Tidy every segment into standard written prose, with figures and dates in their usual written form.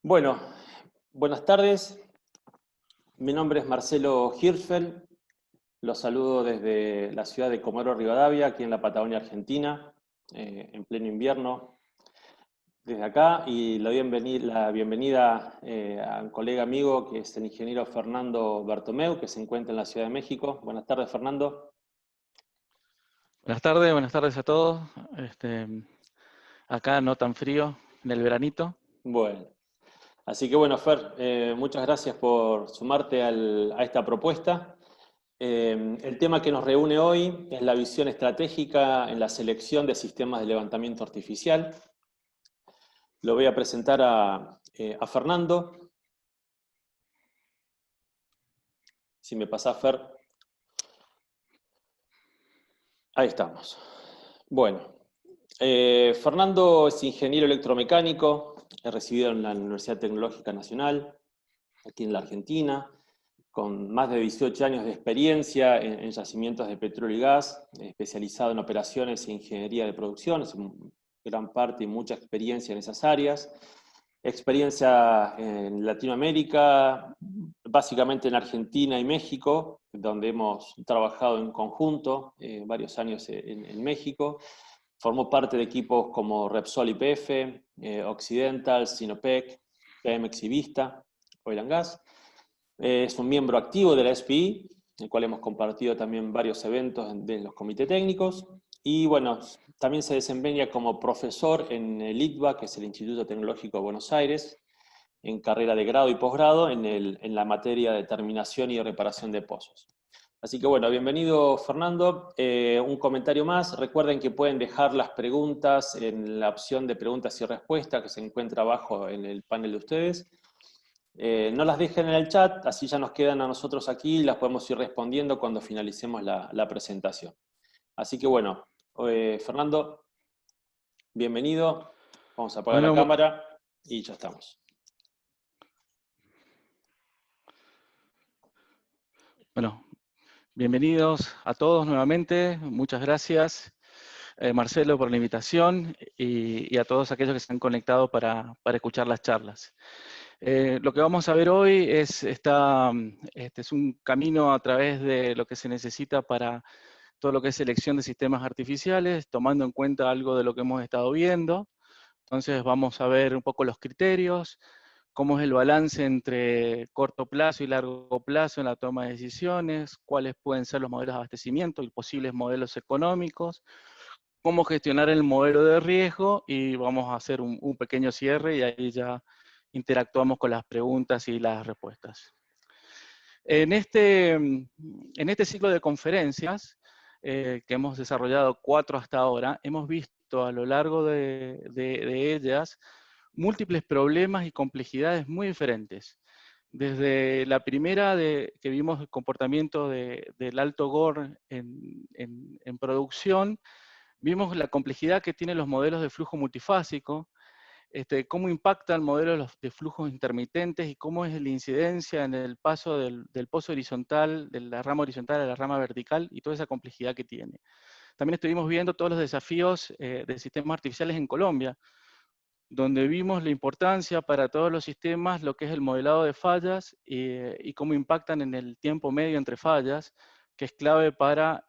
Bueno, buenas tardes. Mi nombre es Marcelo Hirschfeld. Los saludo desde la ciudad de Comodoro Rivadavia, aquí en la Patagonia Argentina, en pleno invierno. Desde acá, y la bienvenida a un colega amigo que es el ingeniero Fernando Bertomeu, que se encuentra en la Ciudad de México. Buenas tardes, Fernando. Buenas tardes a todos. Acá no tan frío, en el veranito. Bueno, así que bueno, Fer, muchas gracias por sumarte a esta propuesta. El tema que nos reúne hoy es la visión estratégica en la selección de sistemas de levantamiento artificial. Lo voy a presentar a Fernando. Si me pasa, Fer. Ahí estamos. Bueno, Fernando es ingeniero electromecánico, es recibido en la Universidad Tecnológica Nacional, aquí en la Argentina, con más de 18 años de experiencia en yacimientos de petróleo y gas, especializado en operaciones e ingeniería de producción, es gran parte y mucha experiencia en esas áreas. Experiencia en Latinoamérica, básicamente en Argentina y México, donde hemos trabajado en conjunto varios años en México. Formó parte de equipos como Repsol YPF, Occidental, Sinopec, Pemex y Vista, Oil and Gas. Es un miembro activo de la SPI, en el cual hemos compartido también varios eventos en los comités técnicos. Y bueno, también se desempeña como profesor en el ITBA, que es el Instituto Tecnológico de Buenos Aires, en carrera de grado y posgrado en la materia de terminación y reparación de pozos. Así que bueno, bienvenido Fernando. Un comentario más. Recuerden que pueden dejar las preguntas en la opción de preguntas y respuestas que se encuentra abajo en el panel de ustedes. No las dejen en el chat, así ya nos quedan a nosotros aquí y las podemos ir respondiendo cuando finalicemos la presentación. Así que bueno, Fernando, bienvenido. Vamos a apagar la Bueno, cámara y ya estamos. bueno, bienvenidos a todos nuevamente. Muchas gracias, Marcelo, por la invitación y a todos aquellos que se han conectado para escuchar las charlas. Lo que vamos a ver hoy es un camino a través de lo que se necesita para todo lo que es selección de sistemas artificiales, tomando en cuenta algo de lo que hemos estado viendo. Entonces vamos a ver un poco los criterios, cómo es el balance entre corto plazo y largo plazo en la toma de decisiones, cuáles pueden ser los modelos de abastecimiento y posibles modelos económicos, cómo gestionar el modelo de riesgo, y vamos a hacer un pequeño cierre y ahí ya interactuamos con las preguntas y las respuestas. En este ciclo de conferencias, que hemos desarrollado 4 hasta ahora, hemos visto a lo largo de ellas múltiples problemas y complejidades muy diferentes. Desde la primera que vimos el comportamiento del alto GOR en producción, vimos la complejidad que tienen los modelos de flujo multifásico, cómo impacta el modelo de flujos intermitentes y cómo es la incidencia en el paso del pozo horizontal, de la rama horizontal a la rama vertical, y toda esa complejidad que tiene. También estuvimos viendo todos los desafíos de sistemas artificiales en Colombia, donde vimos la importancia para todos los sistemas, lo que es el modelado de fallas y cómo impactan en el tiempo medio entre fallas, que es clave para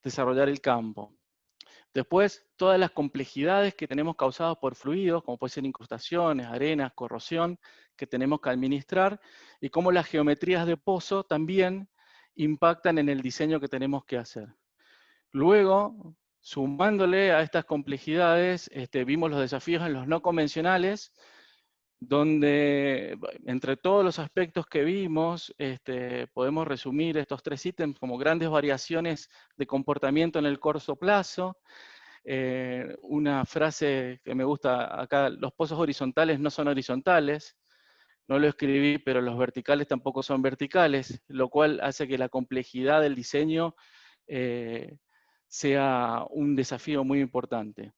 desarrollar el campo. Después, todas las complejidades que tenemos causadas por fluidos, como pueden ser incrustaciones, arenas, corrosión, que tenemos que administrar, y cómo las geometrías de pozo también impactan en el diseño que tenemos que hacer. Luego, sumándole a estas complejidades, vimos los desafíos en los no convencionales, donde entre todos los aspectos que vimos, podemos resumir estos 3 ítems como grandes variaciones de comportamiento en el corto plazo. Una frase que me gusta acá: los pozos horizontales no son horizontales. No lo escribí, pero los verticales tampoco son verticales, lo cual hace que la complejidad del diseño sea un desafío muy importante.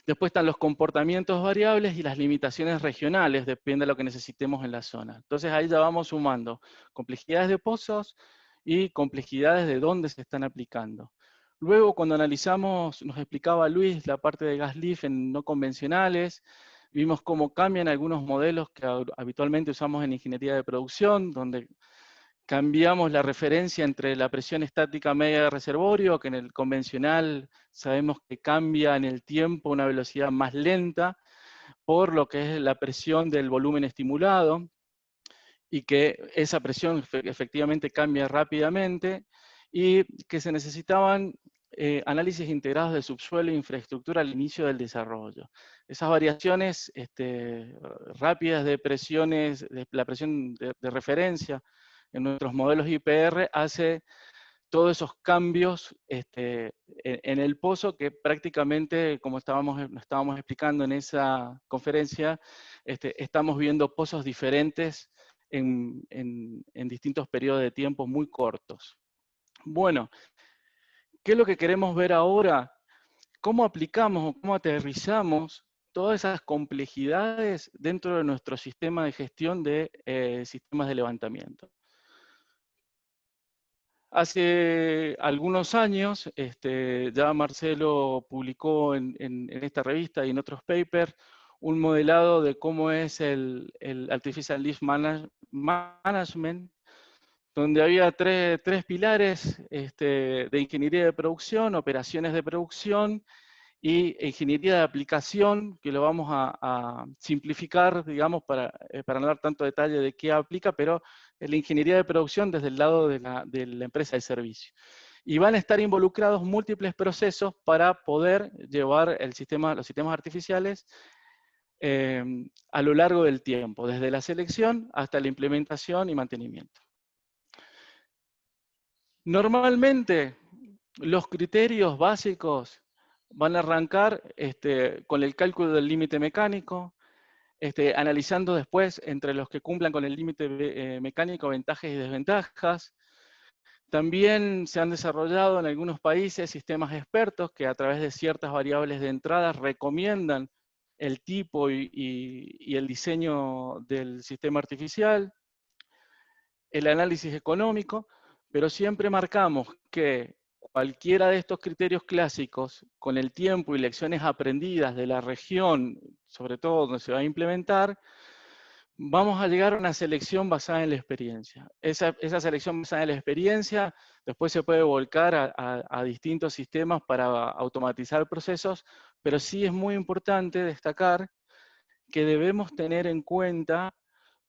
Después están los comportamientos variables y las limitaciones regionales, depende de lo que necesitemos en la zona. Entonces ahí ya vamos sumando complejidades de pozos y complejidades de dónde se están aplicando. Luego, cuando analizamos, nos explicaba Luis la parte de gas lift en no convencionales, Vimos cómo cambian algunos modelos que habitualmente usamos en ingeniería de producción, donde cambiamos la referencia entre la presión estática media de reservorio, que en el convencional sabemos que cambia en el tiempo a una velocidad más lenta, por lo que es la presión del volumen estimulado, y que esa presión efectivamente cambia rápidamente, y que se necesitaban análisis integrados de subsuelo e infraestructura al inicio del desarrollo. Esas variaciones rápidas de presiones, de la presión de referencia en nuestros modelos IPR hace todos esos cambios en el pozo que prácticamente, como estábamos explicando en esa conferencia, estamos viendo pozos diferentes en distintos periodos de tiempo muy cortos. Bueno, ¿qué es lo que queremos ver ahora? ¿Cómo aplicamos o cómo aterrizamos todas esas complejidades dentro de nuestro sistema de gestión de sistemas de levantamiento? Hace algunos años, ya Marcelo publicó en esta revista y en otros papers un modelado de cómo es el Artificial Lift Management, donde había tres pilares de ingeniería de producción, operaciones de producción y ingeniería de aplicación, que lo vamos a simplificar, digamos, para no dar tanto detalle de qué aplica, pero la ingeniería de producción desde el lado de la empresa de servicio. Y van a estar involucrados múltiples procesos para poder llevar los sistemas artificiales a lo largo del tiempo, desde la selección hasta la implementación y mantenimiento. Normalmente, los criterios básicos van a arrancar con el cálculo del límite mecánico, analizando después entre los que cumplan con el límite mecánico ventajas y desventajas. También se han desarrollado en algunos países sistemas expertos que a través de ciertas variables de entrada recomiendan el tipo y el diseño del sistema artificial, el análisis económico, pero siempre marcamos que cualquiera de estos criterios clásicos, con el tiempo y lecciones aprendidas de la región, sobre todo donde se va a implementar, vamos a llegar a una selección basada en la experiencia. Esa selección basada en la experiencia después se puede volcar a distintos sistemas para automatizar procesos, pero sí es muy importante destacar que debemos tener en cuenta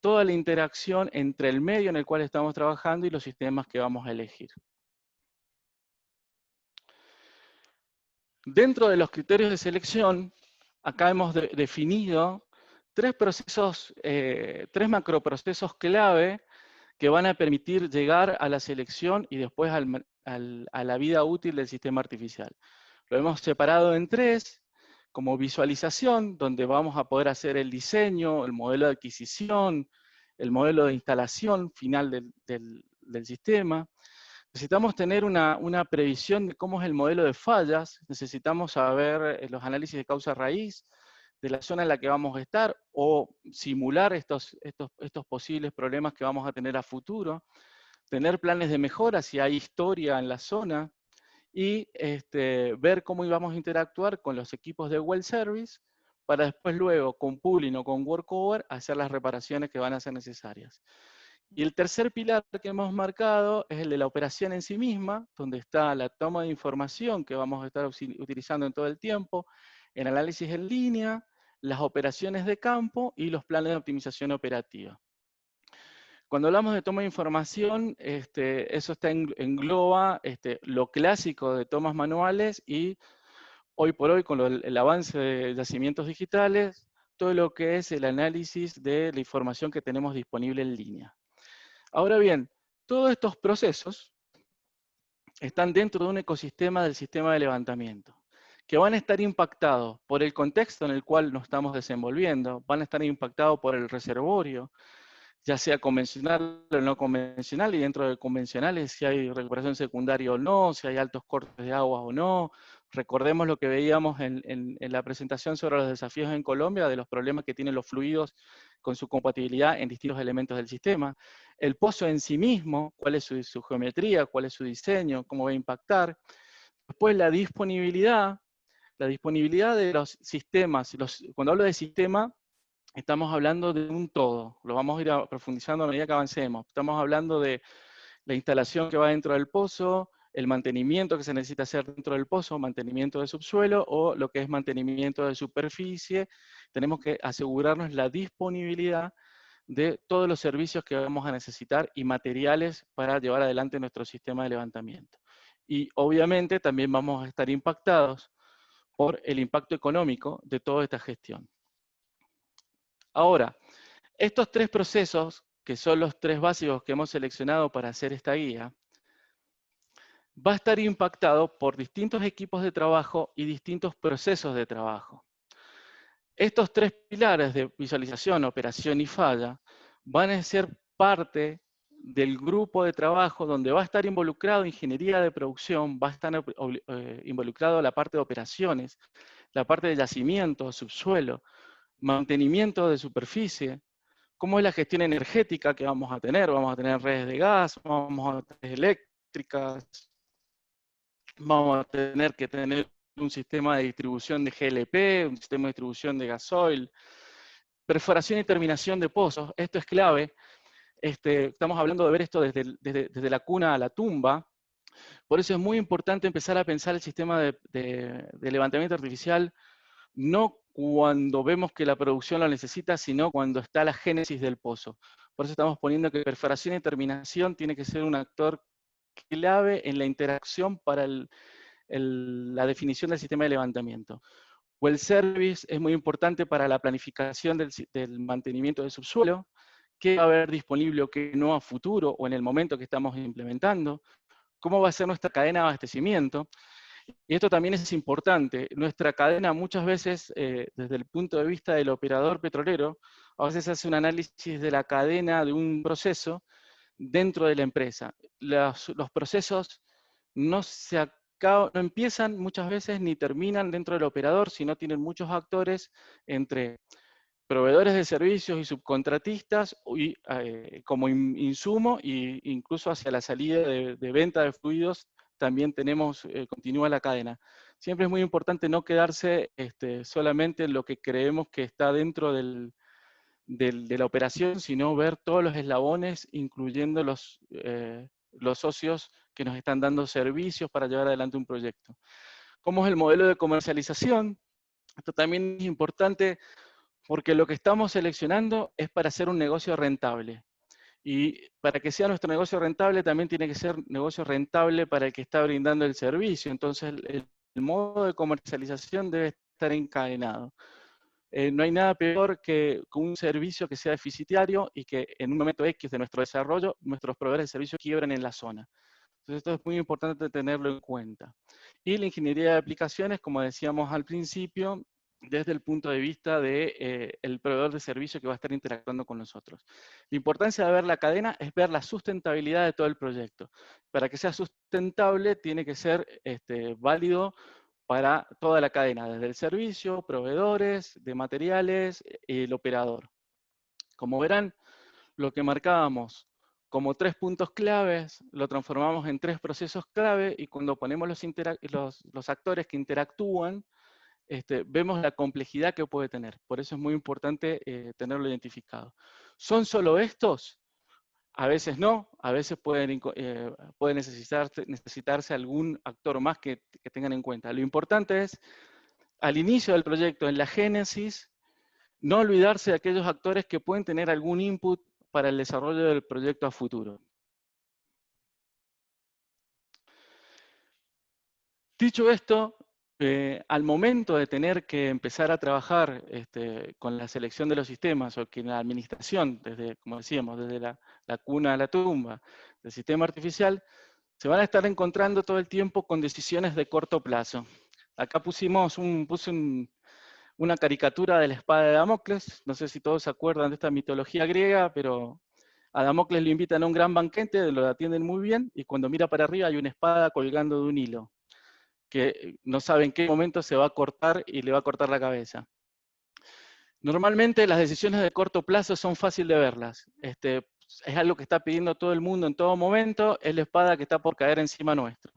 toda la interacción entre el medio en el cual estamos trabajando y los sistemas que vamos a elegir. Dentro de los criterios de selección, acá hemos definido tres macroprocesos clave que van a permitir llegar a la selección y después a la vida útil del sistema artificial. Lo hemos separado en tres, como visualización, donde vamos a poder hacer el diseño, el modelo de adquisición, el modelo de instalación final del sistema. Necesitamos tener una previsión de cómo es el modelo de fallas, necesitamos saber los análisis de causa raíz, de la zona en la que vamos a estar, o simular estos posibles problemas que vamos a tener a futuro, tener planes de mejora si hay historia en la zona, y ver cómo íbamos a interactuar con los equipos de well service, para después luego, con pooling o con workover, hacer las reparaciones que van a ser necesarias. Y el tercer pilar que hemos marcado es el de la operación en sí misma, donde está la toma de información que vamos a estar utilizando en todo el tiempo, el análisis en línea, las operaciones de campo y los planes de optimización operativa. Cuando hablamos de toma de información, eso engloba lo clásico de tomas manuales y hoy por hoy con el avance de yacimientos digitales, todo lo que es el análisis de la información que tenemos disponible en línea. Ahora bien, todos estos procesos están dentro de un ecosistema del sistema de levantamiento, que van a estar impactados por el contexto en el cual nos estamos desenvolviendo, van a estar impactados por el reservorio, ya sea convencional o no convencional, y dentro de convencionales si hay recuperación secundaria o no, si hay altos cortes de agua o no. Recordemos lo que veíamos en la presentación sobre los desafíos en Colombia, de los problemas que tienen los fluidos con su compatibilidad en distintos elementos del sistema. El pozo en sí mismo, cuál es su geometría, cuál es su diseño, cómo va a impactar. Después la disponibilidad, La disponibilidad de los sistemas, cuando hablo de sistema, estamos hablando de un todo, lo vamos a ir profundizando a medida que avancemos. Estamos hablando de la instalación que va dentro del pozo, el mantenimiento que se necesita hacer dentro del pozo, mantenimiento de subsuelo, o lo que es mantenimiento de superficie. Tenemos que asegurarnos la disponibilidad de todos los servicios que vamos a necesitar y materiales para llevar adelante nuestro sistema de levantamiento. Y obviamente también vamos a estar impactados por el impacto económico de toda esta gestión. Ahora, estos tres procesos, que son los tres básicos que hemos seleccionado para hacer esta guía, va a estar impactado por distintos equipos de trabajo y distintos procesos de trabajo. Estos tres pilares de visualización, operación y falla van a ser parte del grupo de trabajo donde va a estar involucrado ingeniería de producción, va a estar involucrado la parte de operaciones, la parte de yacimiento, subsuelo, mantenimiento de superficie, cómo es la gestión energética que vamos a tener redes de gas, vamos a tener eléctricas, vamos a tener que tener un sistema de distribución de GLP, un sistema de distribución de gasoil, perforación y terminación de pozos. Esto es clave. Estamos hablando de ver esto desde la cuna a la tumba. Por eso es muy importante empezar a pensar el sistema de levantamiento artificial no cuando vemos que la producción lo necesita, sino cuando está la génesis del pozo. Por eso estamos poniendo que perforación y terminación tiene que ser un actor clave en la interacción para la definición del sistema de levantamiento. Well service es muy importante para la planificación del mantenimiento del subsuelo, qué va a haber disponible o qué no a futuro o en el momento que estamos implementando, cómo va a ser nuestra cadena de abastecimiento. Y esto también es importante. Nuestra cadena muchas veces, desde el punto de vista del operador petrolero, a veces hace un análisis de la cadena de un proceso dentro de la empresa. Los procesos no empiezan muchas veces ni terminan dentro del operador, sino tienen muchos actores entre proveedores de servicios y subcontratistas como insumo, e incluso hacia la salida de venta de fluidos también continúa la cadena. Siempre es muy importante no quedarse solamente en lo que creemos que está dentro de la operación, sino ver todos los eslabones, incluyendo los socios que nos están dando servicios para llevar adelante un proyecto. ¿Cómo es el modelo de comercialización? Esto también es importante porque lo que estamos seleccionando es para hacer un negocio rentable. Y para que sea nuestro negocio rentable, también tiene que ser negocio rentable para el que está brindando el servicio. Entonces, el modo de comercialización debe estar encadenado. No hay nada peor que un servicio que sea deficitario y que en un momento X de nuestro desarrollo, nuestros proveedores de servicio quiebren en la zona. Entonces, esto es muy importante tenerlo en cuenta. Y la ingeniería de aplicaciones, como decíamos al principio, desde el punto de vista del proveedor de servicio que va a estar interactuando con nosotros. La importancia de ver la cadena es ver la sustentabilidad de todo el proyecto. Para que sea sustentable, tiene que ser válido para toda la cadena, desde el servicio, proveedores de materiales, el operador. Como verán, lo que marcábamos como 3 puntos claves, lo transformamos en 3 procesos clave, y cuando ponemos los actores que interactúan, vemos la complejidad que puede tener. Por eso es muy importante tenerlo identificado. ¿Son solo estos? A veces no, a veces puede necesitarse algún actor más que tengan en cuenta. Lo importante es, al inicio del proyecto, en la génesis, no olvidarse de aquellos actores que pueden tener algún input para el desarrollo del proyecto a futuro. Dicho esto, al momento de tener que empezar a trabajar con la selección de los sistemas, o que en la administración, como decíamos, desde la cuna a la tumba del sistema artificial, se van a estar encontrando todo el tiempo con decisiones de corto plazo. Acá puse una caricatura de la espada de Damocles. No sé si todos se acuerdan de esta mitología griega, pero a Damocles lo invitan a un gran banquete, lo atienden muy bien, y cuando mira para arriba hay una espada colgando de un hilo, que no sabe en qué momento se va a cortar y le va a cortar la cabeza. Normalmente las decisiones de corto plazo son fáciles de verlas. Es algo que está pidiendo todo el mundo en todo momento, es la espada que está por caer encima nuestro.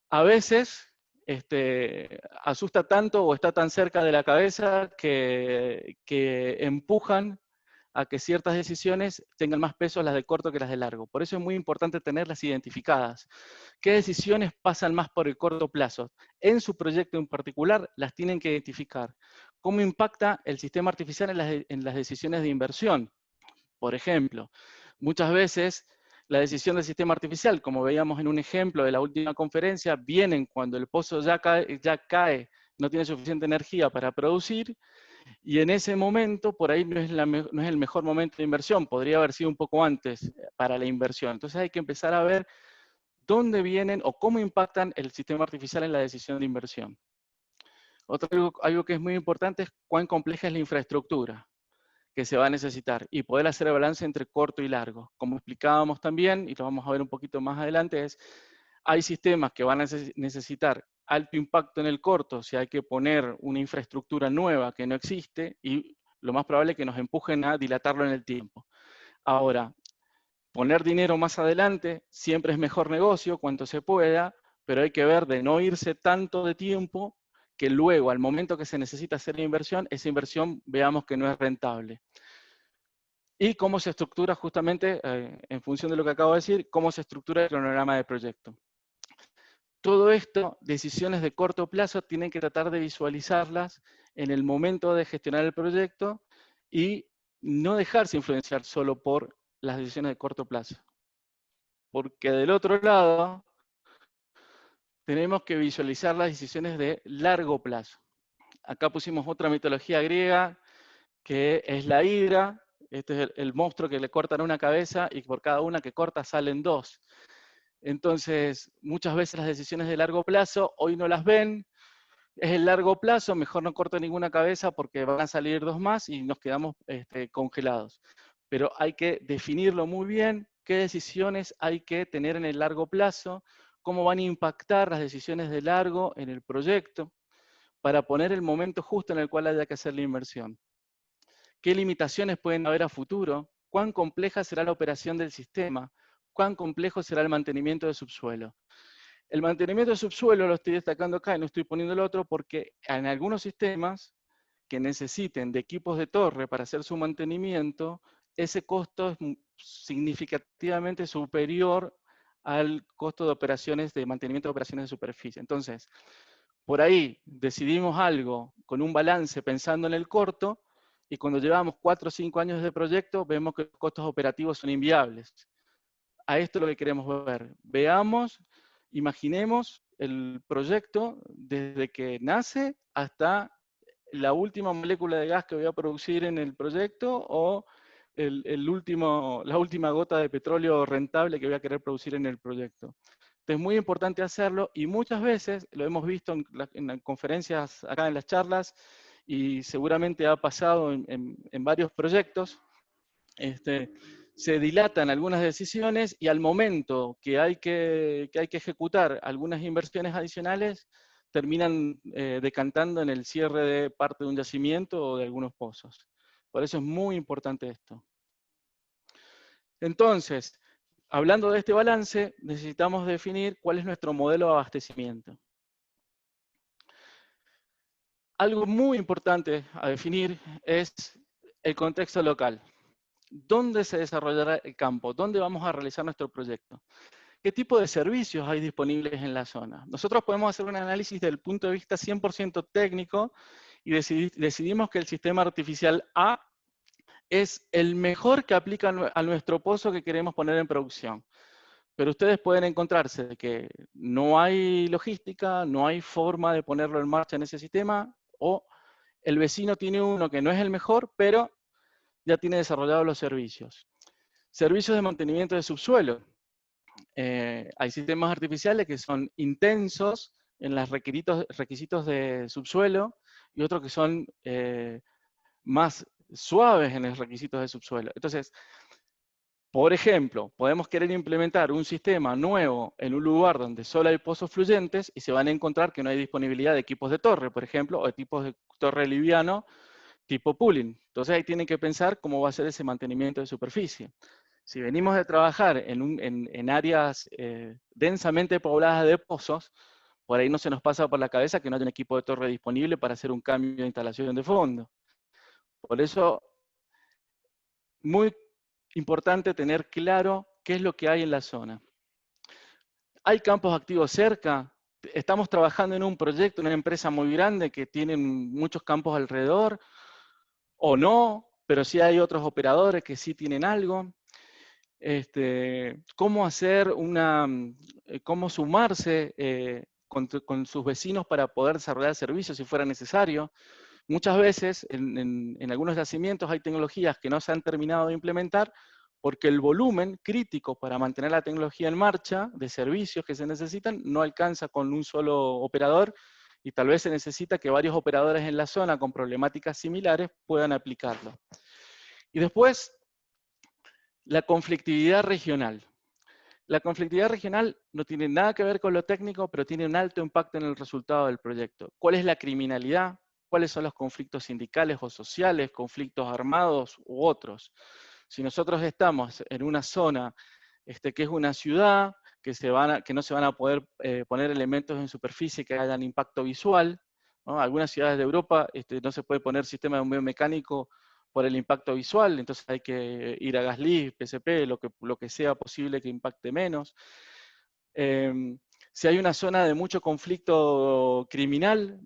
A veces asusta tanto o está tan cerca de la cabeza que empujan a que ciertas decisiones tengan más peso las de corto que las de largo. Por eso es muy importante tenerlas identificadas. ¿Qué decisiones pasan más por el corto plazo? En su proyecto en particular las tienen que identificar. ¿Cómo impacta el sistema artificial en las decisiones de inversión? Por ejemplo, muchas veces la decisión del sistema artificial, como veíamos en un ejemplo de la última conferencia, vienen cuando el pozo ya cae, no tiene suficiente energía para producir, y en ese momento, por ahí no es el mejor momento de inversión, podría haber sido un poco antes para la inversión. Entonces hay que empezar a ver dónde vienen o cómo impactan el sistema artificial en la decisión de inversión. Algo que es muy importante es cuán compleja es la infraestructura que se va a necesitar y poder hacer el balance entre corto y largo. Como explicábamos también, y lo vamos a ver un poquito más adelante, hay sistemas que van a necesitar alto impacto en el corto, si hay que poner una infraestructura nueva que no existe, y lo más probable es que nos empujen a dilatarlo en el tiempo. Ahora, poner dinero más adelante siempre es mejor negocio, cuanto se pueda, pero hay que ver de no irse tanto de tiempo que luego, al momento que se necesita hacer la inversión, esa inversión veamos que no es rentable. Y cómo se estructura justamente, en función de lo que acabo de decir, cómo se estructura el cronograma de proyecto. Todo esto, decisiones de corto plazo, tienen que tratar de visualizarlas en el momento de gestionar el proyecto y no dejarse influenciar solo por las decisiones de corto plazo. Porque del otro lado, tenemos que visualizar las decisiones de largo plazo. Acá pusimos otra mitología griega, que es la hidra. Este es el monstruo que le cortan una cabeza y por cada una que corta salen dos. Entonces, muchas veces las decisiones de largo plazo hoy no las ven. Es el largo plazo, mejor no corto ninguna cabeza porque van a salir dos más y nos quedamos congelados. Pero hay que definirlo muy bien, qué decisiones hay que tener en el largo plazo, cómo van a impactar las decisiones de largo en el proyecto, para poner el momento justo en el cual haya que hacer la inversión. ¿Qué limitaciones pueden haber a futuro? ¿Cuán compleja será la operación del sistema? ¿Cuán complejo será el mantenimiento de subsuelo? El mantenimiento de subsuelo lo estoy destacando acá y no estoy poniendo el otro porque en algunos sistemas que necesiten de equipos de torre para hacer su mantenimiento, ese costo es significativamente superior al costo de operaciones de mantenimiento de operaciones de superficie. Entonces, por ahí decidimos algo con un balance pensando en el corto, y cuando llevamos 4 o 5 años de proyecto, vemos que los costos operativos son inviables. A esto es lo que queremos ver. Veamos, imaginemos el proyecto desde que nace hasta la última molécula de gas que voy a producir en el proyecto o la última gota de petróleo rentable que voy a querer producir en el proyecto. Entonces es muy importante hacerlo y muchas veces, lo hemos visto en las conferencias, acá en las charlas, y seguramente ha pasado en varios proyectos, se dilatan algunas decisiones y al momento que hay que ejecutar algunas inversiones adicionales, terminan decantando en el cierre de parte de un yacimiento o de algunos pozos. Por eso es muy importante esto. Entonces, hablando de este balance, necesitamos definir cuál es nuestro modelo de abastecimiento. Algo muy importante a definir es el contexto local. ¿Dónde se desarrollará el campo? ¿Dónde vamos a realizar nuestro proyecto? ¿Qué tipo de servicios hay disponibles en la zona? Nosotros podemos hacer un análisis desde el punto de vista 100% técnico y decidimos que el sistema artificial A es el mejor que aplica a nuestro pozo que queremos poner en producción. Pero ustedes pueden encontrarse de que no hay logística, no hay forma de ponerlo en marcha en ese sistema, o el vecino tiene uno que no es el mejor, pero ya tiene desarrollados los servicios. Servicios de mantenimiento de subsuelo. Hay sistemas artificiales que son intensos en los requisitos de subsuelo y otros que son más suaves en los requisitos de subsuelo. Entonces, por ejemplo, podemos querer implementar un sistema nuevo en un lugar donde solo hay pozos fluyentes y se van a encontrar que no hay disponibilidad de equipos de torre, por ejemplo, o de tipos de torre liviano tipo pooling. Entonces ahí tienen que pensar cómo va a ser ese mantenimiento de superficie. Si venimos de trabajar en áreas densamente pobladas de pozos, por ahí no se nos pasa por la cabeza que no haya un equipo de torre disponible para hacer un cambio de instalación de fondo. Por eso, muy importante tener claro qué es lo que hay en la zona. ¿Hay campos activos cerca? Estamos trabajando en un proyecto, en una empresa muy grande que tiene muchos campos alrededor, o no, pero sí hay otros operadores que sí tienen algo. Cómo sumarse con sus vecinos para poder desarrollar servicios si fuera necesario. Muchas veces en algunos yacimientos hay tecnologías que no se han terminado de implementar porque el volumen crítico para mantener la tecnología en marcha de servicios que se necesitan no alcanza con un solo operador y tal vez se necesita que varios operadores en la zona con problemáticas similares puedan aplicarlo. Y después, la conflictividad regional. La conflictividad regional no tiene nada que ver con lo técnico, pero tiene un alto impacto en el resultado del proyecto. ¿Cuál es la criminalidad? ¿Cuáles son los conflictos sindicales o sociales, conflictos armados u otros? Si nosotros estamos en una zona que es una ciudad, que no se van a poder poner elementos en superficie que hagan impacto visual, ¿no? Algunas ciudades de Europa no se puede poner sistema de bombeo mecánico por el impacto visual, entonces hay que ir a gas lift, PCP, lo que sea posible que impacte menos. Si hay una zona de mucho conflicto criminal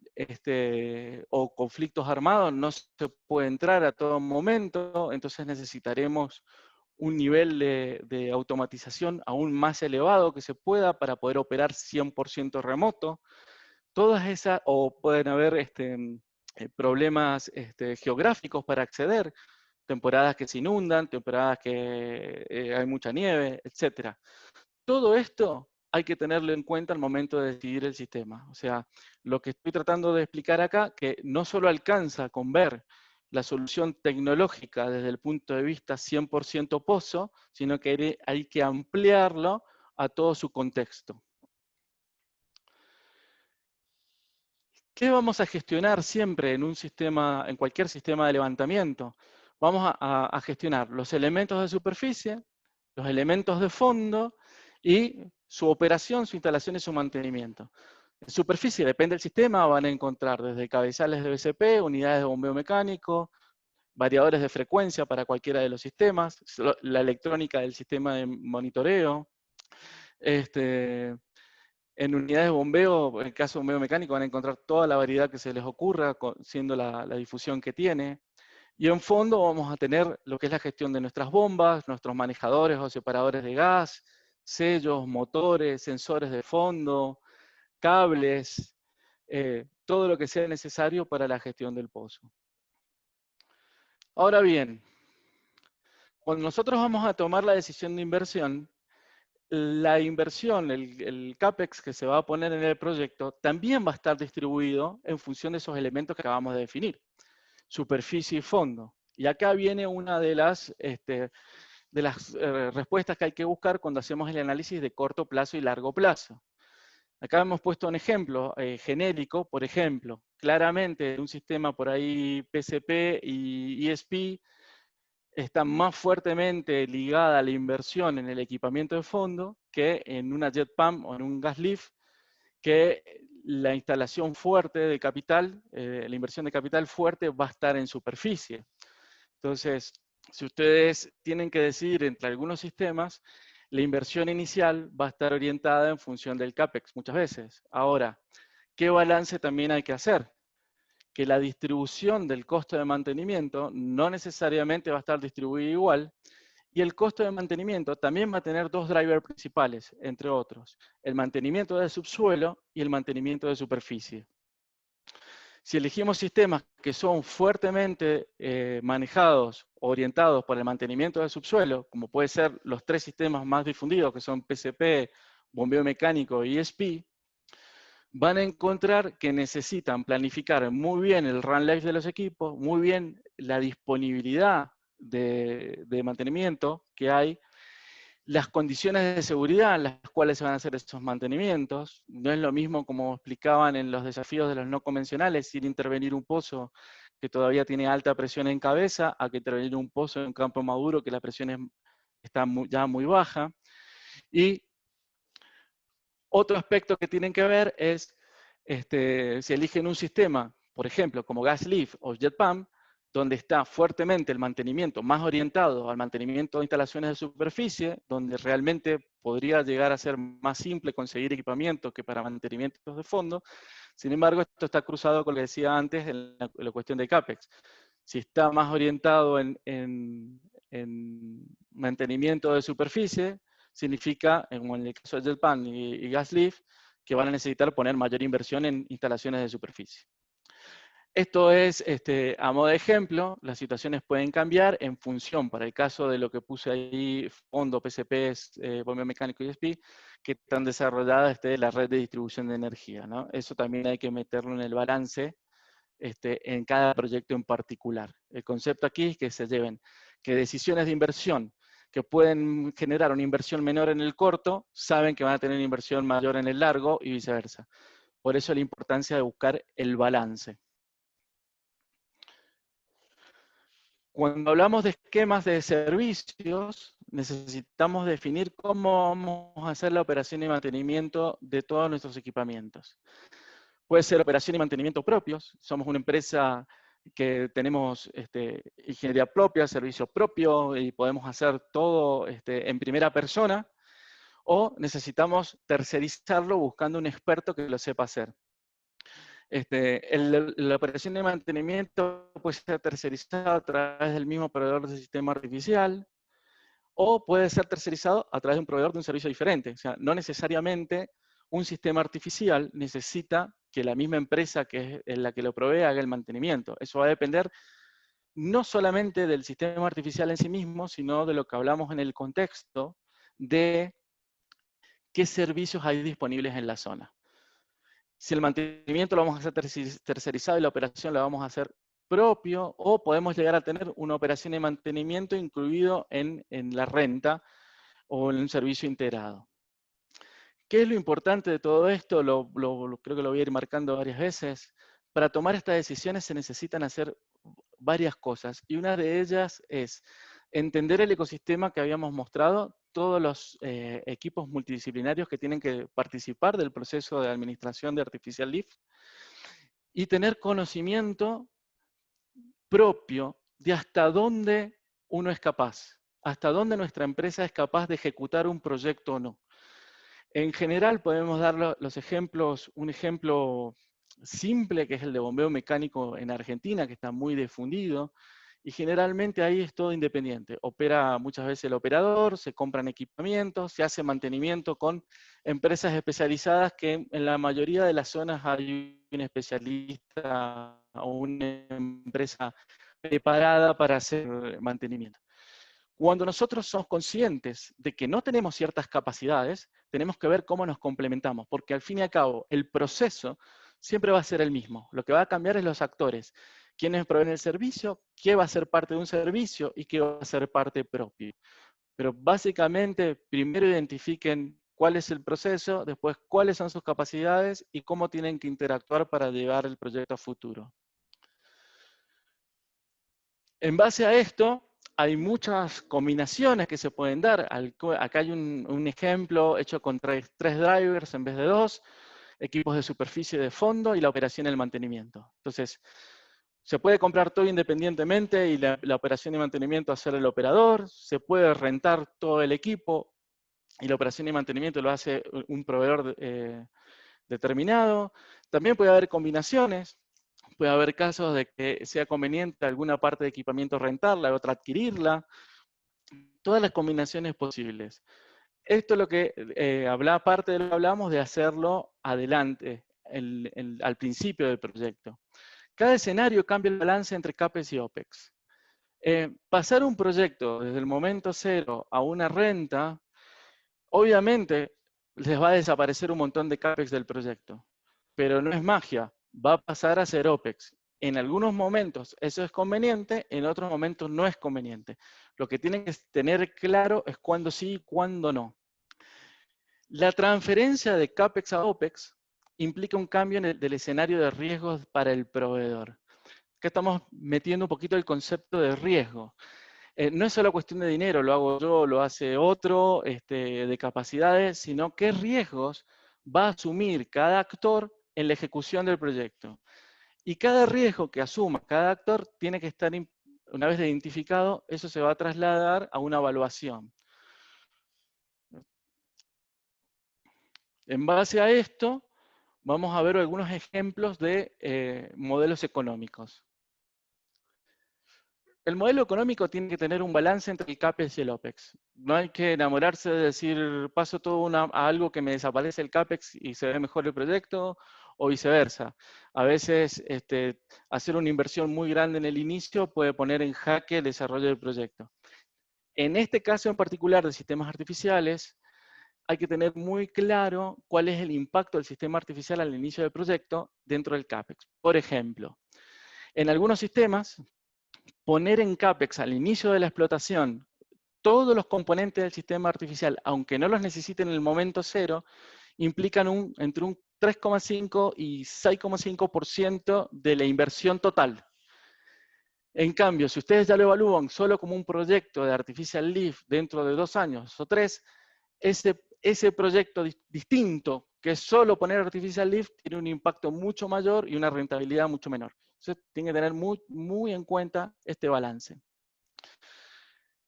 o conflictos armados, no se puede entrar a todo momento, entonces necesitaremos un nivel de automatización aún más elevado que se pueda para poder operar 100% remoto. Todas esas, o pueden haber problemas geográficos para acceder, temporadas que se inundan, temporadas que hay mucha nieve, etc. Todo esto hay que tenerlo en cuenta al momento de decidir el sistema. O sea, lo que estoy tratando de explicar acá, que no solo alcanza con ver la solución tecnológica desde el punto de vista 100% pozo, sino que hay que ampliarlo a todo su contexto. ¿Qué vamos a gestionar siempre en un sistema, en cualquier sistema de levantamiento? Vamos a gestionar los elementos de superficie, los elementos de fondo y su operación, su instalación y su mantenimiento. En superficie, depende del sistema, van a encontrar desde cabezales de BCP, unidades de bombeo mecánico, variadores de frecuencia para cualquiera de los sistemas, la electrónica del sistema de monitoreo, en unidades de bombeo, en el caso de bombeo mecánico, van a encontrar toda la variedad que se les ocurra, siendo la difusión que tiene. Y en fondo vamos a tener lo que es la gestión de nuestras bombas, nuestros manejadores o separadores de gas, sellos, motores, sensores de fondo, cables, todo lo que sea necesario para la gestión del pozo. Ahora bien, cuando nosotros vamos a tomar la decisión de inversión, la inversión, el CAPEX que se va a poner en el proyecto, también va a estar distribuido en función de esos elementos que acabamos de definir, superficie y fondo. Y acá viene una de las respuestas que hay que buscar cuando hacemos el análisis de corto plazo y largo plazo. Acá hemos puesto un ejemplo genérico, por ejemplo, claramente un sistema por ahí PCP y ESP está más fuertemente ligada a la inversión en el equipamiento de fondo que en una jet pump o en un gas lift, que la instalación fuerte de capital, la inversión de capital fuerte va a estar en superficie. Entonces, si ustedes tienen que decidir entre algunos sistemas, la inversión inicial va a estar orientada en función del CAPEX muchas veces. Ahora, ¿qué balance también hay que hacer? Que la distribución del costo de mantenimiento no necesariamente va a estar distribuida igual, y el costo de mantenimiento también va a tener dos drivers principales, entre otros, el mantenimiento del subsuelo y el mantenimiento de superficie. Si elegimos sistemas que son fuertemente manejados, orientados por el mantenimiento del subsuelo, como puede ser los tres sistemas más difundidos, que son PCP, bombeo mecánico y ESP, van a encontrar que necesitan planificar muy bien el run life de los equipos, muy bien la disponibilidad de mantenimiento que hay, las condiciones de seguridad en las cuales se van a hacer esos mantenimientos. No es lo mismo, como explicaban en los desafíos de los no convencionales, ir a intervenir un pozo que todavía tiene alta presión en cabeza, a que intervenir un pozo en un campo maduro que la presión está ya muy baja. Y Otro aspecto que tienen que ver es si eligen un sistema, por ejemplo, como GasLeaf o JetPump, donde está fuertemente el mantenimiento más orientado al mantenimiento de instalaciones de superficie, donde realmente podría llegar a ser más simple conseguir equipamiento que para mantenimientos de fondo. Sin embargo, esto está cruzado con lo que decía antes en la cuestión de CAPEX. Si está más orientado en mantenimiento de superficie, significa, como en el caso de JetPump y GasLeaf, que van a necesitar poner mayor inversión en instalaciones de superficie. Esto es, a modo de ejemplo, las situaciones pueden cambiar en función, para el caso de lo que puse ahí, fondo, PCPs, bombeo mecánico y ESP, que están desarrolladas la red de distribución de energía, ¿no? Eso también hay que meterlo en el balance en cada proyecto en particular. El concepto aquí es que se lleven que decisiones de inversión que pueden generar una inversión menor en el corto, saben que van a tener una inversión mayor en el largo y viceversa. Por eso la importancia de buscar el balance. Cuando hablamos de esquemas de servicios, necesitamos definir cómo vamos a hacer la operación y mantenimiento de todos nuestros equipamientos. Puede ser operación y mantenimiento propios. Somos una empresa que tenemos ingeniería propia, servicio propio, y podemos hacer todo en primera persona, o necesitamos tercerizarlo buscando un experto que lo sepa hacer. La operación de mantenimiento puede ser tercerizada a través del mismo proveedor de sistema artificial, o puede ser tercerizado a través de un proveedor de un servicio diferente. O sea, no necesariamente un sistema artificial necesita que la misma empresa que es la que lo provee haga el mantenimiento. Eso va a depender no solamente del sistema artificial en sí mismo, sino de lo que hablamos en el contexto de qué servicios hay disponibles en la zona. Si el mantenimiento lo vamos a hacer tercerizado y la operación la vamos a hacer propio, o podemos llegar a tener una operación de mantenimiento incluido en la renta o en un servicio integrado. ¿Qué es lo importante de todo esto? Creo que lo voy a ir marcando varias veces. Para tomar estas decisiones se necesitan hacer varias cosas, y una de ellas es entender el ecosistema que habíamos mostrado, todos los equipos multidisciplinarios que tienen que participar del proceso de administración de Artificial Lift, y tener conocimiento propio de hasta dónde uno es capaz, hasta dónde nuestra empresa es capaz de ejecutar un proyecto o no. En general podemos dar los ejemplos, un ejemplo simple que es el de bombeo mecánico en Argentina, que está muy difundido, y generalmente ahí es todo independiente. Opera muchas veces el operador, se compran equipamientos, se hace mantenimiento con empresas especializadas, que en la mayoría de las zonas hay un especialista o una empresa preparada para hacer mantenimiento. Cuando nosotros somos conscientes de que no tenemos ciertas capacidades, tenemos que ver cómo nos complementamos, porque al fin y al cabo el proceso siempre va a ser el mismo. Lo que va a cambiar es los actores. ¿Quiénes proveen el servicio? ¿Qué va a ser parte de un servicio? ¿Y qué va a ser parte propia? Pero básicamente, primero identifiquen cuál es el proceso, después cuáles son sus capacidades y cómo tienen que interactuar para llevar el proyecto a futuro. En base a esto, hay muchas combinaciones que se pueden dar. Acá hay un ejemplo hecho con tres drivers en vez de 2, equipos de superficie de fondo y la operación y el mantenimiento. Entonces, se puede comprar todo independientemente y la operación y mantenimiento hacer el operador, se puede rentar todo el equipo y la operación y mantenimiento lo hace un proveedor determinado. También puede haber combinaciones. Puede haber casos de que sea conveniente alguna parte de equipamiento rentarla, otra adquirirla. Todas las combinaciones posibles. Esto es lo que parte de lo que hablamos de hacerlo adelante, al principio del proyecto. Cada escenario cambia el balance entre CAPEX y OPEX. Pasar un proyecto desde el momento cero a una renta, obviamente les va a desaparecer un montón de CAPEX del proyecto, pero no es magia, va a pasar a ser OPEX. En algunos momentos eso es conveniente, en otros momentos no es conveniente. Lo que tienen que tener claro es cuándo sí y cuándo no. La transferencia de CAPEX a OPEX implica un cambio del escenario de riesgos para el proveedor. Acá estamos metiendo un poquito el concepto de riesgo. No es solo cuestión de dinero, lo hago yo, lo hace otro, de capacidades, sino qué riesgos va a asumir cada actor en la ejecución del proyecto. Y cada riesgo que asuma cada actor tiene que estar, una vez identificado, eso se va a trasladar a una evaluación. En base a esto, vamos a ver algunos ejemplos de modelos económicos. El modelo económico tiene que tener un balance entre el CAPEX y el OPEX. No hay que enamorarse de decir, paso todo a algo que me desaparece el CAPEX y se ve mejor el proyecto, o viceversa. A veces hacer una inversión muy grande en el inicio puede poner en jaque el desarrollo del proyecto. En este caso en particular de sistemas artificiales, hay que tener muy claro cuál es el impacto del sistema artificial al inicio del proyecto dentro del CAPEX. Por ejemplo, en algunos sistemas, poner en CAPEX al inicio de la explotación todos los componentes del sistema artificial, aunque no los necesiten en el momento cero, implican entre un 3,5 y 6,5% de la inversión total. En cambio, si ustedes ya lo evalúan solo como un proyecto de Artificial Lift dentro de 2 años o 3, ese proyecto distinto, que es solo poner Artificial Lift, tiene un impacto mucho mayor y una rentabilidad mucho menor. Entonces, tienen que tener muy en cuenta este balance.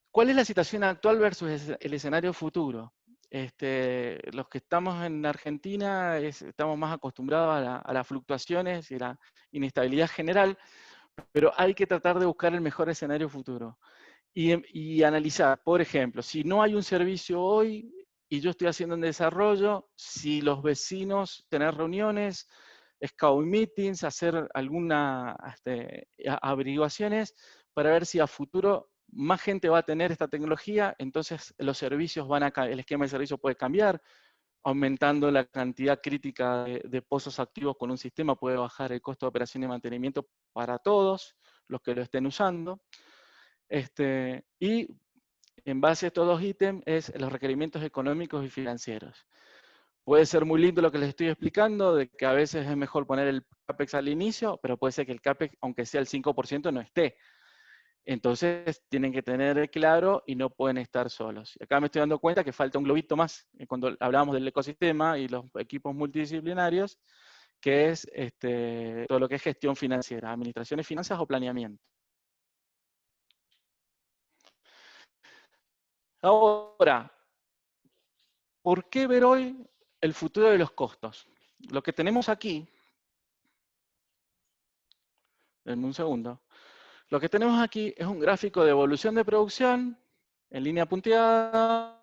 ¿Cuál es la situación actual versus el escenario futuro? Los que estamos en Argentina estamos más acostumbrados a las fluctuaciones y la inestabilidad general, pero hay que tratar de buscar el mejor escenario futuro. Y analizar, por ejemplo, si no hay un servicio hoy y yo estoy haciendo un desarrollo, si los vecinos, tener reuniones, scout meetings, hacer algunas averiguaciones para ver si a futuro más gente va a tener esta tecnología, entonces los servicios el esquema de servicio puede cambiar, aumentando la cantidad crítica de pozos activos con un sistema puede bajar el costo de operación y mantenimiento para todos los que lo estén usando. Y en base a estos dos ítems es los requerimientos económicos y financieros. Puede ser muy lindo lo que les estoy explicando, de que a veces es mejor poner el CAPEX al inicio, pero puede ser que el CAPEX, aunque sea el 5%, no esté. Entonces tienen que tener claro y no pueden estar solos. Acá me estoy dando cuenta que falta un globito más cuando hablábamos del ecosistema y los equipos multidisciplinarios, que es todo lo que es gestión financiera, administración de finanzas o planeamiento. Ahora, ¿por qué ver hoy el futuro de los costos? Lo que tenemos aquí, en un segundo, lo que tenemos aquí es un gráfico de evolución de producción en línea punteada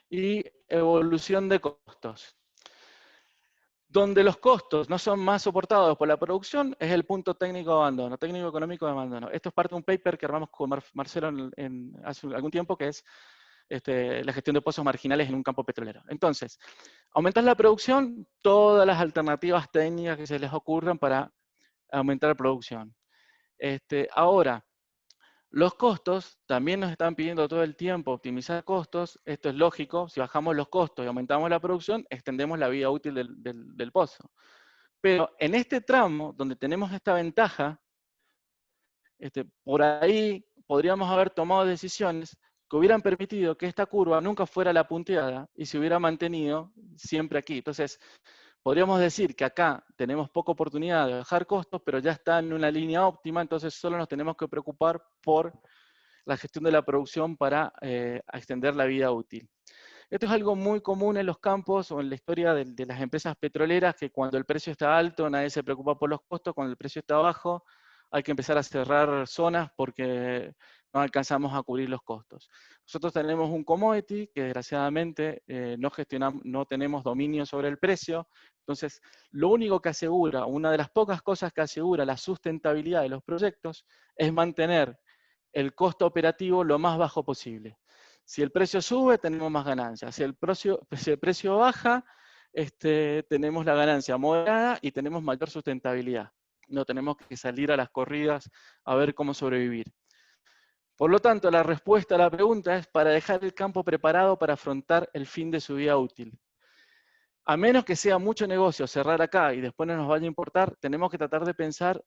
y evolución de costos. Donde los costos no son más soportados por la producción es el punto técnico de abandono, técnico económico de abandono. Esto es parte de un paper que armamos con Marcelo hace algún tiempo, que es la gestión de pozos marginales en un campo petrolero. Entonces, aumentar la producción, todas las alternativas técnicas que se les ocurran para aumentar la producción. Ahora, los costos, también nos están pidiendo todo el tiempo optimizar costos. Esto es lógico, si bajamos los costos y aumentamos la producción, extendemos la vida útil del pozo. Pero en este tramo, donde tenemos esta ventaja, por ahí podríamos haber tomado decisiones que hubieran permitido que esta curva nunca fuera la punteada y se hubiera mantenido siempre aquí. Entonces, podríamos decir que acá tenemos poca oportunidad de bajar costos, pero ya está en una línea óptima, entonces solo nos tenemos que preocupar por la gestión de la producción para extender la vida útil. Esto es algo muy común en los campos o en la historia de las empresas petroleras, que cuando el precio está alto nadie se preocupa por los costos, cuando el precio está bajo hay que empezar a cerrar zonas porque no alcanzamos a cubrir los costos. Nosotros tenemos un commodity que desgraciadamente no tenemos dominio sobre el precio, entonces lo único que asegura, una de las pocas cosas que asegura la sustentabilidad de los proyectos es mantener el costo operativo lo más bajo posible. Si el precio sube, tenemos más ganancias. Si el precio baja, tenemos la ganancia moderada y tenemos mayor sustentabilidad. No tenemos que salir a las corridas a ver cómo sobrevivir. Por lo tanto, la respuesta a la pregunta es para dejar el campo preparado para afrontar el fin de su vida útil. A menos que sea mucho negocio cerrar acá y después no nos vaya a importar, tenemos que tratar de pensar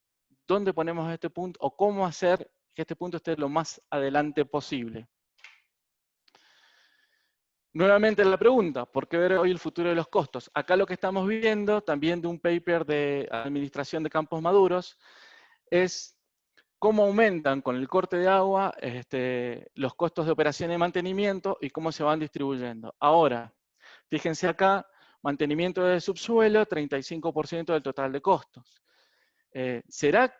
dónde ponemos este punto o cómo hacer que este punto esté lo más adelante posible. Nuevamente la pregunta, ¿por qué ver hoy el futuro de los costos? Acá lo que estamos viendo, también de un paper de administración de campos maduros, es cómo aumentan con el corte de agua los costos de operación y mantenimiento y cómo se van distribuyendo. Ahora, fíjense acá, mantenimiento de subsuelo, 35% del total de costos. ¿Será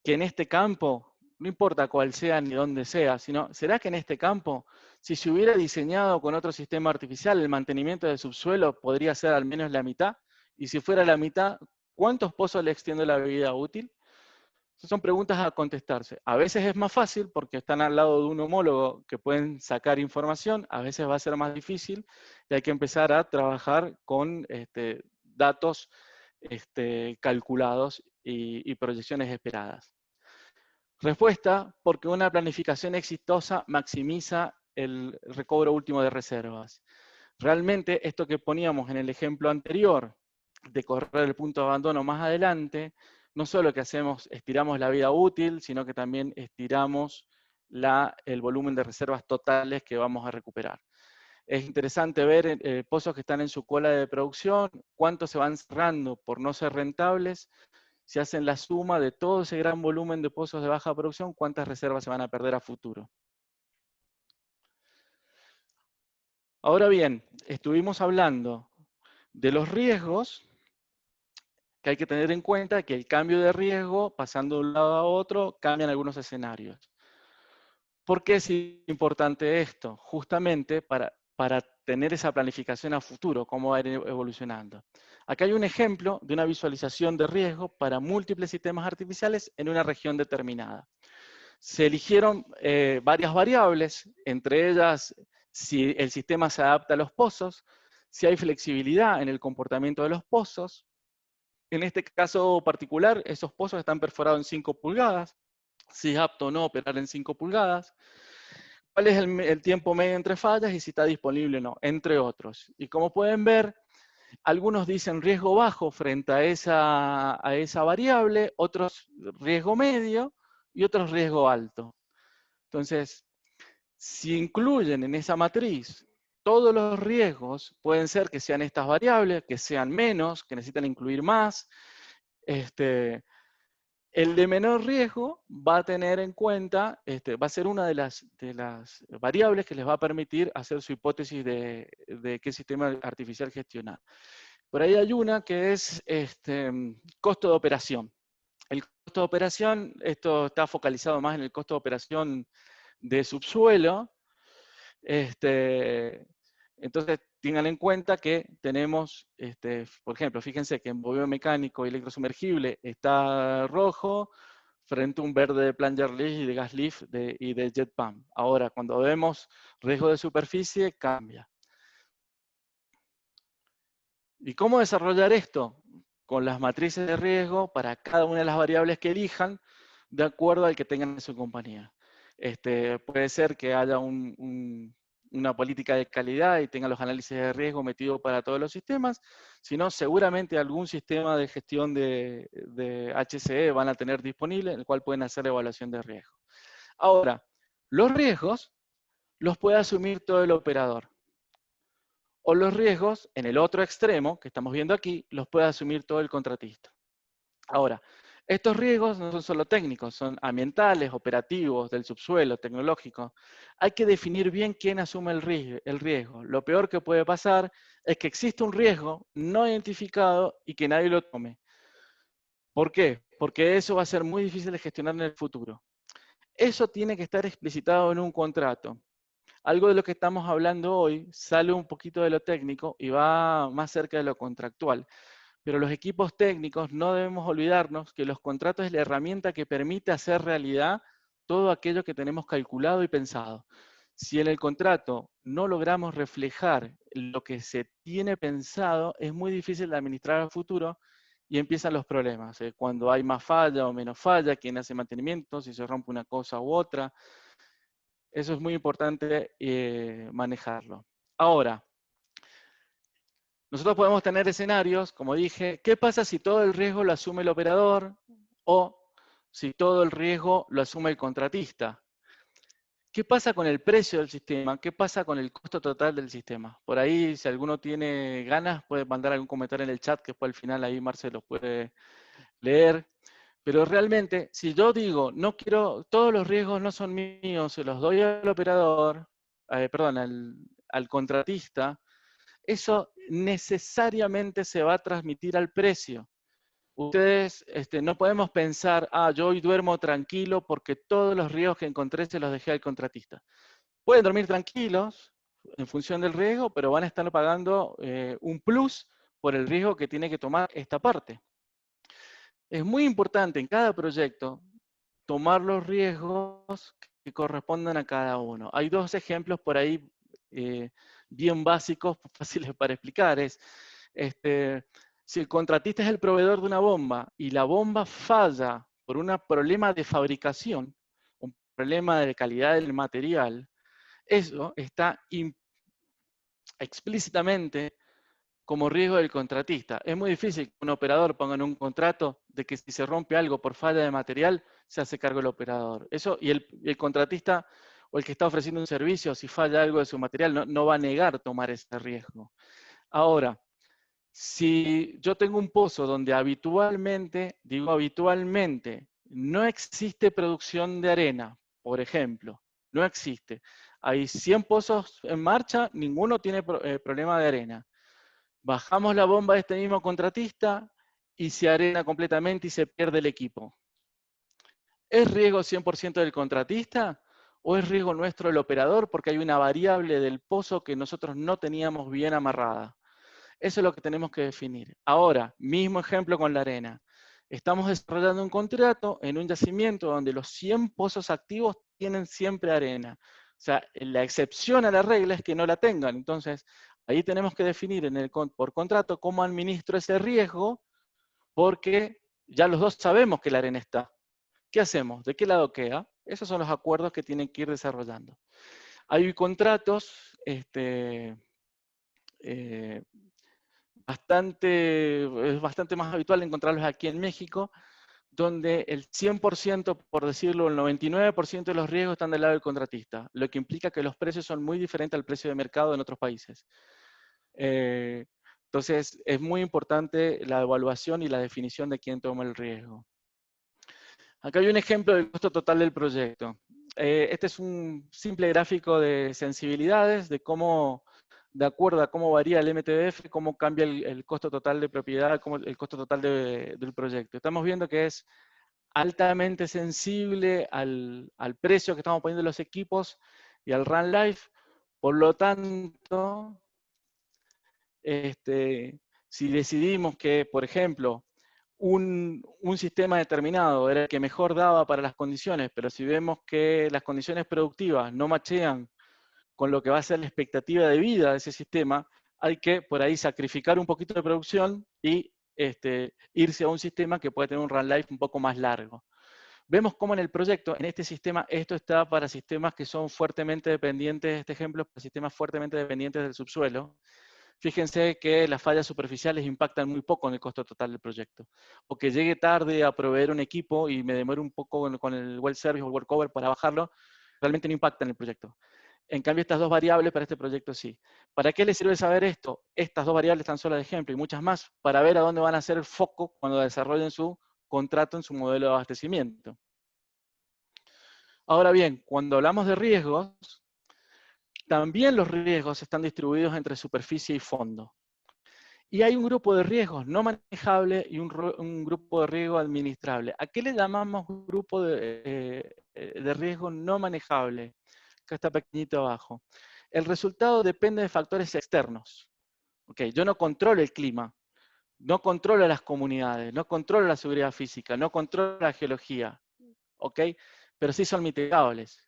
que en este campo, no importa cuál sea ni dónde sea, sino, ¿será que en este campo, si se hubiera diseñado con otro sistema artificial, el mantenimiento del subsuelo podría ser al menos la mitad? Y si fuera la mitad, ¿cuántos pozos le extiende la vida útil? Son preguntas a contestarse. A veces es más fácil porque están al lado de un homólogo que pueden sacar información, a veces va a ser más difícil y hay que empezar a trabajar con datos calculados y proyecciones esperadas. Respuesta, porque una planificación exitosa maximiza el recobro último de reservas. Realmente esto que poníamos en el ejemplo anterior, de correr el punto de abandono más adelante, no solo que estiramos la vida útil, sino que también estiramos el volumen de reservas totales que vamos a recuperar. Es interesante ver pozos que están en su cola de producción, cuántos se van cerrando por no ser rentables. Si hacen la suma de todo ese gran volumen de pozos de baja producción, cuántas reservas se van a perder a futuro. Ahora bien, estuvimos hablando de los riesgos, que hay que tener en cuenta que el cambio de riesgo, pasando de un lado a otro, cambian algunos escenarios. ¿Por qué es importante esto? Justamente para tener esa planificación a futuro, cómo va a ir evolucionando. Acá hay un ejemplo de una visualización de riesgo para múltiples sistemas artificiales en una región determinada. Se eligieron varias variables, entre ellas si el sistema se adapta a los pozos, si hay flexibilidad en el comportamiento de los pozos. En este caso particular, esos pozos están perforados en 5 pulgadas, si es apto o no operar en 5 pulgadas, cuál es el tiempo medio entre fallas y si está disponible o no, entre otros. Y como pueden ver, algunos dicen riesgo bajo frente a esa variable, otros riesgo medio y otros riesgo alto. Entonces, si incluyen en esa matriz todos los riesgos, pueden ser que sean estas variables, que sean menos, que necesitan incluir más. El de menor riesgo va a tener en cuenta, va a ser una de las variables que les va a permitir hacer su hipótesis de qué sistema artificial gestionar. Por ahí hay una que es costo de operación. El costo de operación, esto está focalizado más en el costo de operación de subsuelo. Entonces, tengan en cuenta que tenemos, por ejemplo, fíjense que en bombeo mecánico y electrosumergible está rojo frente a un verde de plunger lift y de gas lift y de jet pump. Ahora, cuando vemos riesgo de superficie, cambia. ¿Y cómo desarrollar esto? Con las matrices de riesgo para cada una de las variables que elijan, de acuerdo al que tengan en su compañía. Puede ser que haya una política de calidad y tenga los análisis de riesgo metidos para todos los sistemas, sino seguramente algún sistema de gestión de HCE van a tener disponible, en el cual pueden hacer evaluación de riesgo. Ahora, los riesgos los puede asumir todo el operador. O los riesgos, en el otro extremo, que estamos viendo aquí, los puede asumir todo el contratista. Ahora, estos riesgos no son solo técnicos, son ambientales, operativos, del subsuelo, tecnológicos. Hay que definir bien quién asume el riesgo. Lo peor que puede pasar es que existe un riesgo no identificado y que nadie lo tome. ¿Por qué? Porque eso va a ser muy difícil de gestionar en el futuro. Eso tiene que estar explicitado en un contrato. Algo de lo que estamos hablando hoy sale un poquito de lo técnico y va más cerca de lo contractual. Pero los equipos técnicos no debemos olvidarnos que los contratos es la herramienta que permite hacer realidad todo aquello que tenemos calculado y pensado. Si en el contrato no logramos reflejar lo que se tiene pensado, es muy difícil de administrar al futuro y empiezan los problemas. Cuando hay más falla o menos falla, quién hace mantenimiento, si se rompe una cosa u otra. Eso es muy importante manejarlo. Ahora, nosotros podemos tener escenarios, como dije, ¿qué pasa si todo el riesgo lo asume el operador o si todo el riesgo lo asume el contratista? ¿Qué pasa con el precio del sistema? ¿Qué pasa con el costo total del sistema? Por ahí, si alguno tiene ganas, puede mandar algún comentario en el chat, que después al final ahí Marcelo puede leer. Pero realmente, si yo digo, no quiero, todos los riesgos no son míos, se los doy al operador, perdón, al contratista, eso necesariamente se va a transmitir al precio. Ustedes no podemos pensar, yo hoy duermo tranquilo porque todos los riesgos que encontré se los dejé al contratista. Pueden dormir tranquilos en función del riesgo, pero van a estar pagando un plus por el riesgo que tiene que tomar esta parte. Es muy importante en cada proyecto tomar los riesgos que correspondan a cada uno. Hay dos ejemplos por ahí bien básicos, fáciles para explicar. Si el contratista es el proveedor de una bomba y la bomba falla por un problema de fabricación, un problema de calidad del material, eso está explícitamente como riesgo del contratista. Es muy difícil que un operador ponga en un contrato de que si se rompe algo por falla de material, se hace cargo el operador. Eso, y el contratista o el que está ofreciendo un servicio, si falla algo de su material, no va a negar tomar ese riesgo. Ahora, si yo tengo un pozo donde habitualmente, digo habitualmente, no existe producción de arena, por ejemplo, no existe. Hay 100 pozos en marcha, ninguno tiene problema de arena. Bajamos la bomba de este mismo contratista y se arena completamente y se pierde el equipo. ¿Es riesgo 100% del contratista o es riesgo nuestro del operador porque hay una variable del pozo que nosotros no teníamos bien amarrada? Eso es lo que tenemos que definir. Ahora, mismo ejemplo con la arena. Estamos desarrollando un contrato en un yacimiento donde los 100 pozos activos tienen siempre arena. O sea, la excepción a la regla es que no la tengan. Entonces, ahí tenemos que definir por contrato cómo administro ese riesgo, porque ya los dos sabemos que la arena está. ¿Qué hacemos? ¿De qué lado queda? Esos son los acuerdos que tienen que ir desarrollando. Hay contratos es bastante más habitual encontrarlos aquí en México, donde el 100%, por decirlo, el 99% de los riesgos están del lado del contratista, lo que implica que los precios son muy diferentes al precio de mercado en otros países. Entonces, es muy importante la evaluación y la definición de quién toma el riesgo. Acá hay un ejemplo del costo total del proyecto. Este es un simple gráfico de sensibilidades, de cómo, de acuerdo a cómo varía el MTBF, cómo cambia el costo total de propiedad, el costo total del proyecto. Estamos viendo que es altamente sensible al precio que estamos poniendo los equipos y al run life. Por lo tanto, si decidimos que, por ejemplo, un sistema determinado era el que mejor daba para las condiciones, pero si vemos que las condiciones productivas no machean con lo que va a ser la expectativa de vida de ese sistema, hay que por ahí sacrificar un poquito de producción y irse a un sistema que puede tener un run life un poco más largo. Vemos cómo en el proyecto, en este sistema, esto está para sistemas que son fuertemente dependientes, este ejemplo, para sistemas fuertemente dependientes del subsuelo. Fíjense que las fallas superficiales impactan muy poco en el costo total del proyecto. O que llegue tarde a proveer un equipo y me demore un poco con el well service o el workover para bajarlo, realmente no impacta en el proyecto. En cambio, estas dos variables para este proyecto sí. ¿Para qué les sirve saber esto? Estas dos variables tan solo de ejemplo y muchas más, para ver a dónde van a hacer el foco cuando desarrollen su contrato en su modelo de abastecimiento. Ahora bien, cuando hablamos de riesgos, también los riesgos están distribuidos entre superficie y fondo. Y hay un grupo de riesgos no manejables y un grupo de riesgo administrable. ¿A qué le llamamos grupo de riesgo no manejable? Acá está pequeñito abajo. El resultado depende de factores externos. Okay, yo no controlo el clima, no controlo las comunidades, no controlo la seguridad física, no controlo la geología, ¿okay? Pero sí son mitigables.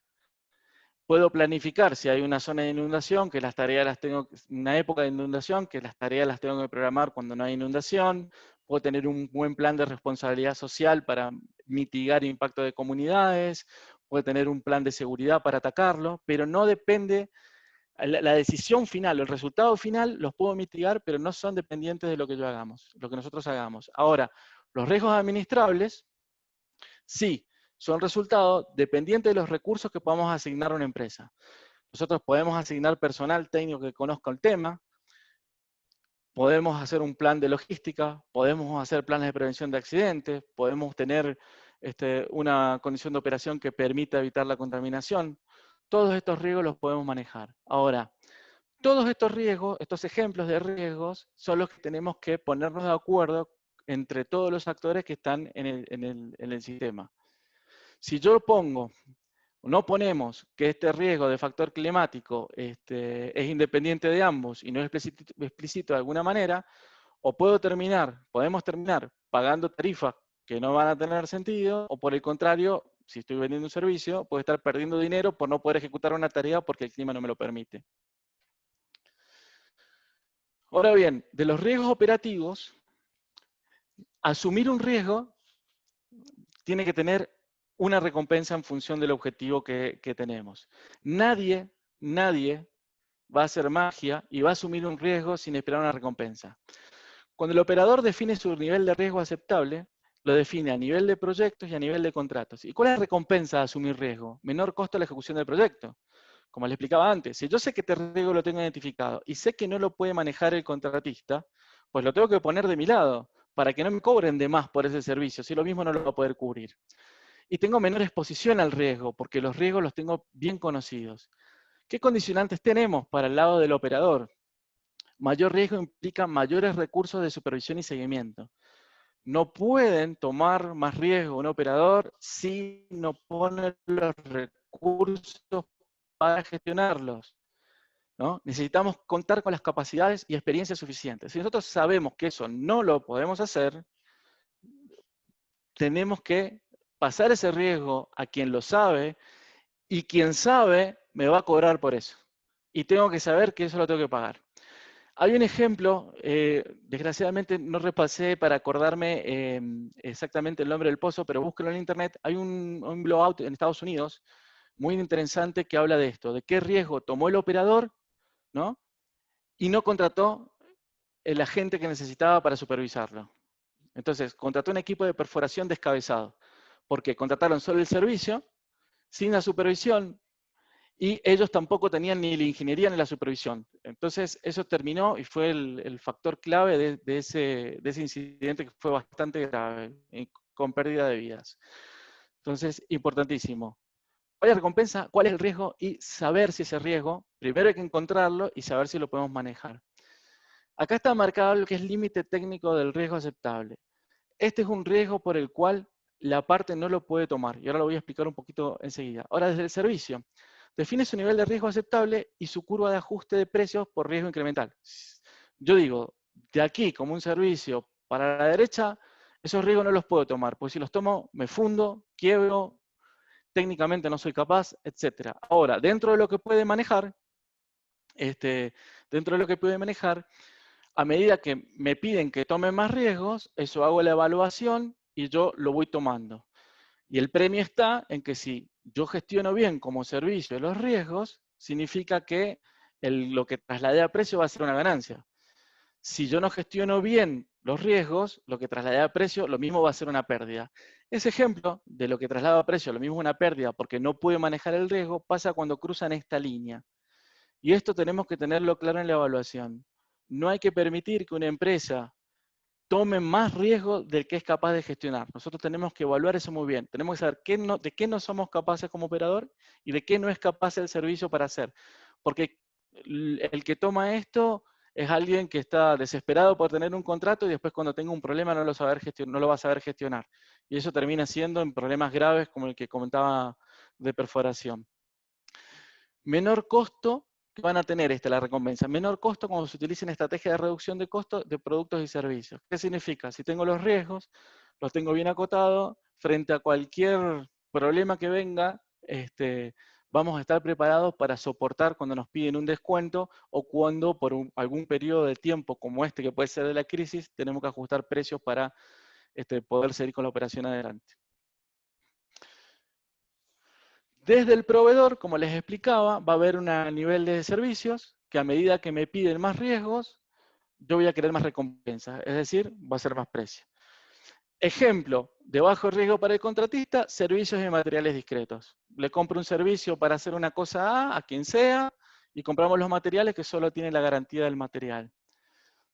Puedo planificar si hay una zona de inundación, que las tareas las tengo, una época de inundación, que las tareas las tengo que programar cuando no hay inundación. Puedo tener un buen plan de responsabilidad social para mitigar impacto de comunidades. Puedo tener un plan de seguridad para atacarlo, pero no depende, la decisión final, el resultado final los puedo mitigar, pero no son dependientes de lo que lo que nosotros hagamos. Ahora, los riesgos administrables, sí, son resultado dependiente de los recursos que podamos asignar a una empresa. Nosotros podemos asignar personal técnico que conozca el tema, podemos hacer un plan de logística, podemos hacer planes de prevención de accidentes, podemos tener una condición de operación que permita evitar la contaminación. Todos estos riesgos los podemos manejar. Ahora, todos estos riesgos, estos ejemplos de riesgos, son los que tenemos que ponernos de acuerdo entre todos los actores que están en el sistema. Si yo no ponemos que este riesgo de factor climático es independiente de ambos y no es explícito de alguna manera, podemos terminar pagando tarifas que no van a tener sentido, o por el contrario, si estoy vendiendo un servicio, puedo estar perdiendo dinero por no poder ejecutar una tarea porque el clima no me lo permite. Ahora bien, de los riesgos operativos, asumir un riesgo tiene que tener una recompensa en función del objetivo que tenemos. Nadie va a hacer magia y va a asumir un riesgo sin esperar una recompensa. Cuando el operador define su nivel de riesgo aceptable, lo define a nivel de proyectos y a nivel de contratos. ¿Y cuál es la recompensa de asumir riesgo? Menor costo de la ejecución del proyecto. Como les explicaba antes, si yo sé que este riesgo lo tengo identificado y sé que no lo puede manejar el contratista, pues lo tengo que poner de mi lado para que no me cobren de más por ese servicio, si lo mismo no lo va a poder cubrir. Y tengo menor exposición al riesgo, porque los riesgos los tengo bien conocidos. ¿Qué condicionantes tenemos para el lado del operador? Mayor riesgo implica mayores recursos de supervisión y seguimiento. No pueden tomar más riesgo un operador si no pone los recursos para gestionarlos, ¿no? Necesitamos contar con las capacidades y experiencias suficientes. Si nosotros sabemos que eso no lo podemos hacer, tenemos que pasar ese riesgo a quien lo sabe, y quien sabe me va a cobrar por eso. Y tengo que saber que eso lo tengo que pagar. Hay un ejemplo, desgraciadamente no repasé para acordarme exactamente el nombre del pozo, pero búsquelo en internet. Hay un blowout en Estados Unidos muy interesante que habla de esto, de qué riesgo tomó el operador, ¿no? Y no contrató el agente que necesitaba para supervisarlo. Entonces, contrató un equipo de perforación descabezado, porque contrataron solo el servicio, sin la supervisión, y ellos tampoco tenían ni la ingeniería ni la supervisión. Entonces, eso terminó y fue el factor clave de ese incidente que fue bastante grave, con pérdida de vidas. Entonces, importantísimo. ¿Cuál es la recompensa? ¿Cuál es el riesgo? Y saber si ese riesgo, primero hay que encontrarlo y saber si lo podemos manejar. Acá está marcado lo que es límite técnico del riesgo aceptable. Este es un riesgo por el cual la parte no lo puede tomar, y ahora lo voy a explicar un poquito enseguida. Ahora, desde el servicio, define su nivel de riesgo aceptable y su curva de ajuste de precios por riesgo incremental. Yo digo, de aquí, como un servicio para la derecha, esos riesgos no los puedo tomar, porque si los tomo, me fundo, quiebro, técnicamente no soy capaz, etc. Ahora, dentro de lo que puede manejar, a medida que me piden que tome más riesgos, eso hago la evaluación y yo lo voy tomando. Y el premio está en que si yo gestiono bien como servicio los riesgos, significa que lo que trasladé a precio va a ser una ganancia. Si yo no gestiono bien los riesgos, lo que trasladé a precio, lo mismo va a ser una pérdida. Ese ejemplo de lo que traslado a precio, lo mismo una pérdida porque no pude manejar el riesgo, pasa cuando cruzan esta línea. Y esto tenemos que tenerlo claro en la evaluación. No hay que permitir que una empresa tome más riesgo del que es capaz de gestionar. Nosotros tenemos que evaluar eso muy bien. Tenemos que saber de qué no somos capaces como operador y de qué no es capaz el servicio para hacer. Porque el que toma esto es alguien que está desesperado por tener un contrato y después cuando tenga un problema no lo va a saber gestionar. Y eso termina siendo en problemas graves como el que comentaba de perforación. Menor costo que van a tener la recompensa. Menor costo cuando se utilicen estrategias de reducción de costos de productos y servicios. ¿Qué significa? Si tengo los riesgos, los tengo bien acotados, frente a cualquier problema que venga, vamos a estar preparados para soportar cuando nos piden un descuento o cuando por algún periodo de tiempo como que puede ser de la crisis, tenemos que ajustar precios para poder seguir con la operación adelante. Desde el proveedor, como les explicaba, va a haber un nivel de servicios que a medida que me piden más riesgos, yo voy a querer más recompensas, es decir, va a ser más precio. Ejemplo, de bajo riesgo para el contratista, servicios y materiales discretos. Le compro un servicio para hacer una cosa a quien sea, y compramos los materiales que solo tienen la garantía del material.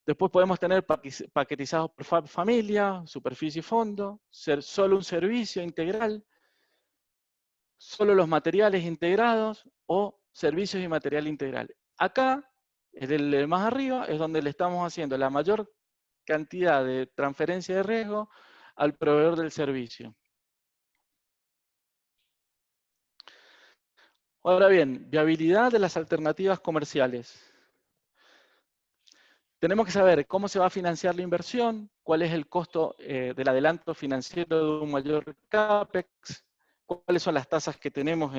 Después podemos tener paquetizados por familia, superficie y fondo, ser solo un servicio integral, solo los materiales integrados o servicios y material integral. Acá, en el más arriba, es donde le estamos haciendo la mayor cantidad de transferencia de riesgo al proveedor del servicio. Ahora bien, viabilidad de las alternativas comerciales. Tenemos que saber cómo se va a financiar la inversión, cuál es el costo del adelanto financiero de un mayor CAPEX, cuáles son las tasas que tenemos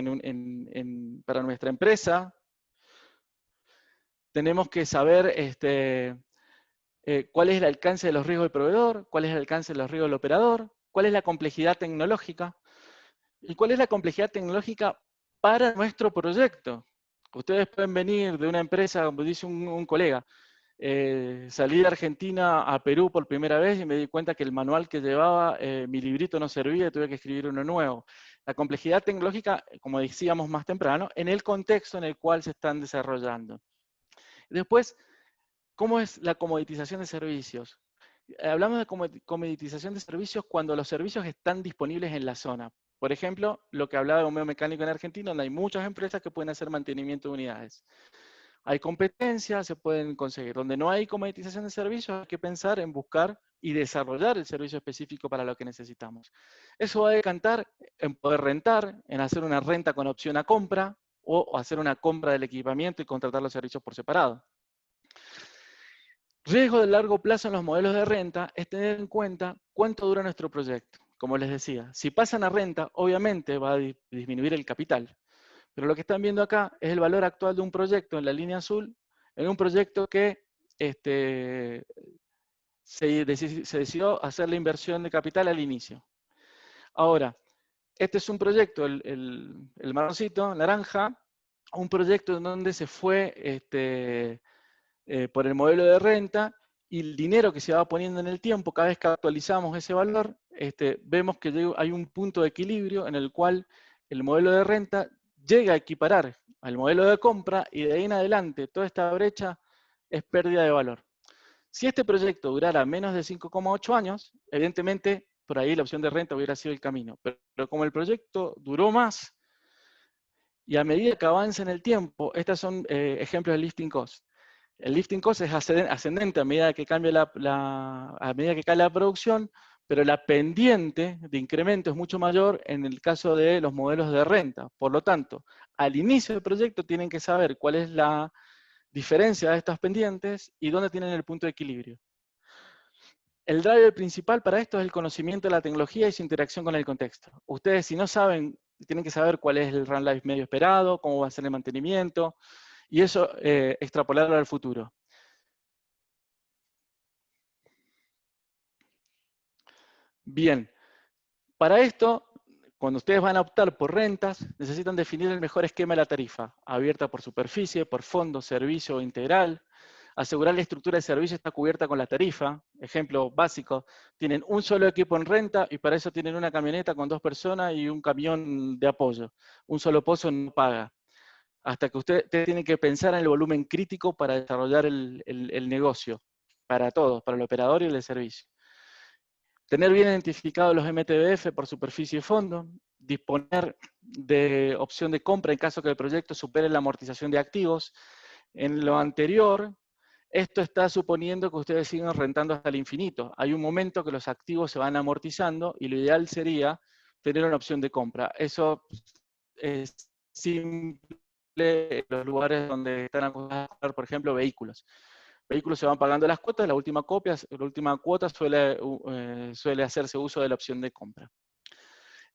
para nuestra empresa. Tenemos que saber cuál es el alcance de los riesgos del proveedor, cuál es el alcance de los riesgos del operador, cuál es la complejidad tecnológica y cuál es la complejidad tecnológica para nuestro proyecto. Ustedes pueden venir de una empresa, como dice un colega, salí de Argentina a Perú por primera vez y me di cuenta que el manual que llevaba, mi librito no servía y tuve que escribir uno nuevo. La complejidad tecnológica, como decíamos más temprano, en el contexto en el cual se están desarrollando. Después, ¿cómo es la comoditización de servicios? Hablamos de comoditización de servicios cuando los servicios están disponibles en la zona. Por ejemplo, lo que hablaba de bombeo mecánico en Argentina, donde hay muchas empresas que pueden hacer mantenimiento de unidades. Hay competencias, se pueden conseguir. Donde no hay comoditización de servicios, hay que pensar en buscar y desarrollar el servicio específico para lo que necesitamos. Eso va a decantar en poder rentar, en hacer una renta con opción a compra, o hacer una compra del equipamiento y contratar los servicios por separado. Riesgo de largo plazo en los modelos de renta es tener en cuenta cuánto dura nuestro proyecto. Como les decía, si pasan a renta, obviamente va a disminuir el capital. Pero lo que están viendo acá es el valor actual de un proyecto en la línea azul, en un proyecto que se decidió hacer la inversión de capital al inicio. Ahora, este es un proyecto, el marroncito, naranja, un proyecto en donde se fue por el modelo de renta, y el dinero que se va poniendo en el tiempo, cada vez que actualizamos ese valor, vemos que hay un punto de equilibrio en el cual el modelo de renta llega a equiparar al modelo de compra, y de ahí en adelante toda esta brecha es pérdida de valor. Si este proyecto durara menos de 5,8 años, evidentemente por ahí la opción de renta hubiera sido el camino, pero como el proyecto duró más, y a medida que avanza en el tiempo, estos son ejemplos de lifting cost. El lifting cost es ascendente a medida que cambia a medida que cae la producción, pero la pendiente de incremento es mucho mayor en el caso de los modelos de renta. Por lo tanto, al inicio del proyecto tienen que saber cuál es la diferencia de estas pendientes y dónde tienen el punto de equilibrio. El driver principal para esto es el conocimiento de la tecnología y su interacción con el contexto. Ustedes, si no saben, tienen que saber cuál es el run life medio esperado, cómo va a ser el mantenimiento, y eso extrapolarlo al futuro. Bien, para esto, cuando ustedes van a optar por rentas, necesitan definir el mejor esquema de la tarifa, abierta por superficie, por fondo, servicio o integral. Asegurar la estructura de servicio está cubierta con la tarifa. Ejemplo básico, tienen un solo equipo en renta y para eso tienen una camioneta con 2 personas y un camión de apoyo. Un solo pozo no paga. Hasta que ustedes tienen que pensar en el volumen crítico para desarrollar el negocio, para todos, para el operador y el de servicio. Tener bien identificados los MTBF por superficie y fondo, disponer de opción de compra en caso que el proyecto supere la amortización de activos. En lo anterior, esto está suponiendo que ustedes sigan rentando hasta el infinito. Hay un momento que los activos se van amortizando y lo ideal sería tener una opción de compra. Eso es simple en los lugares donde están acostumbrados a comprar, por ejemplo, vehículos. Vehículos se van pagando las cuotas, la última cuota suele hacerse uso de la opción de compra.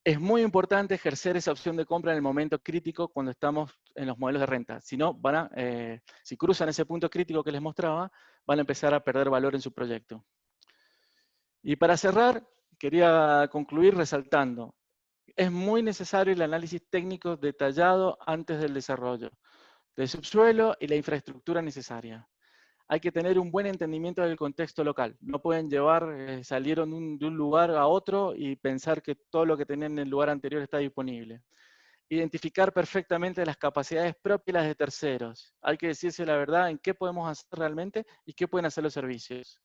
Es muy importante ejercer esa opción de compra en el momento crítico cuando estamos en los modelos de renta. Si no, si cruzan ese punto crítico que les mostraba, van a empezar a perder valor en su proyecto. Y para cerrar, quería concluir resaltando, es muy necesario el análisis técnico detallado antes del desarrollo del subsuelo y la infraestructura necesaria. hay que tener un buen entendimiento del contexto local. No pueden salieron de un lugar a otro y pensar que todo lo que tenían en el lugar anterior está disponible. Identificar perfectamente las capacidades propias y las de terceros. Hay que decirse la verdad en qué podemos hacer realmente y qué pueden hacer los servicios.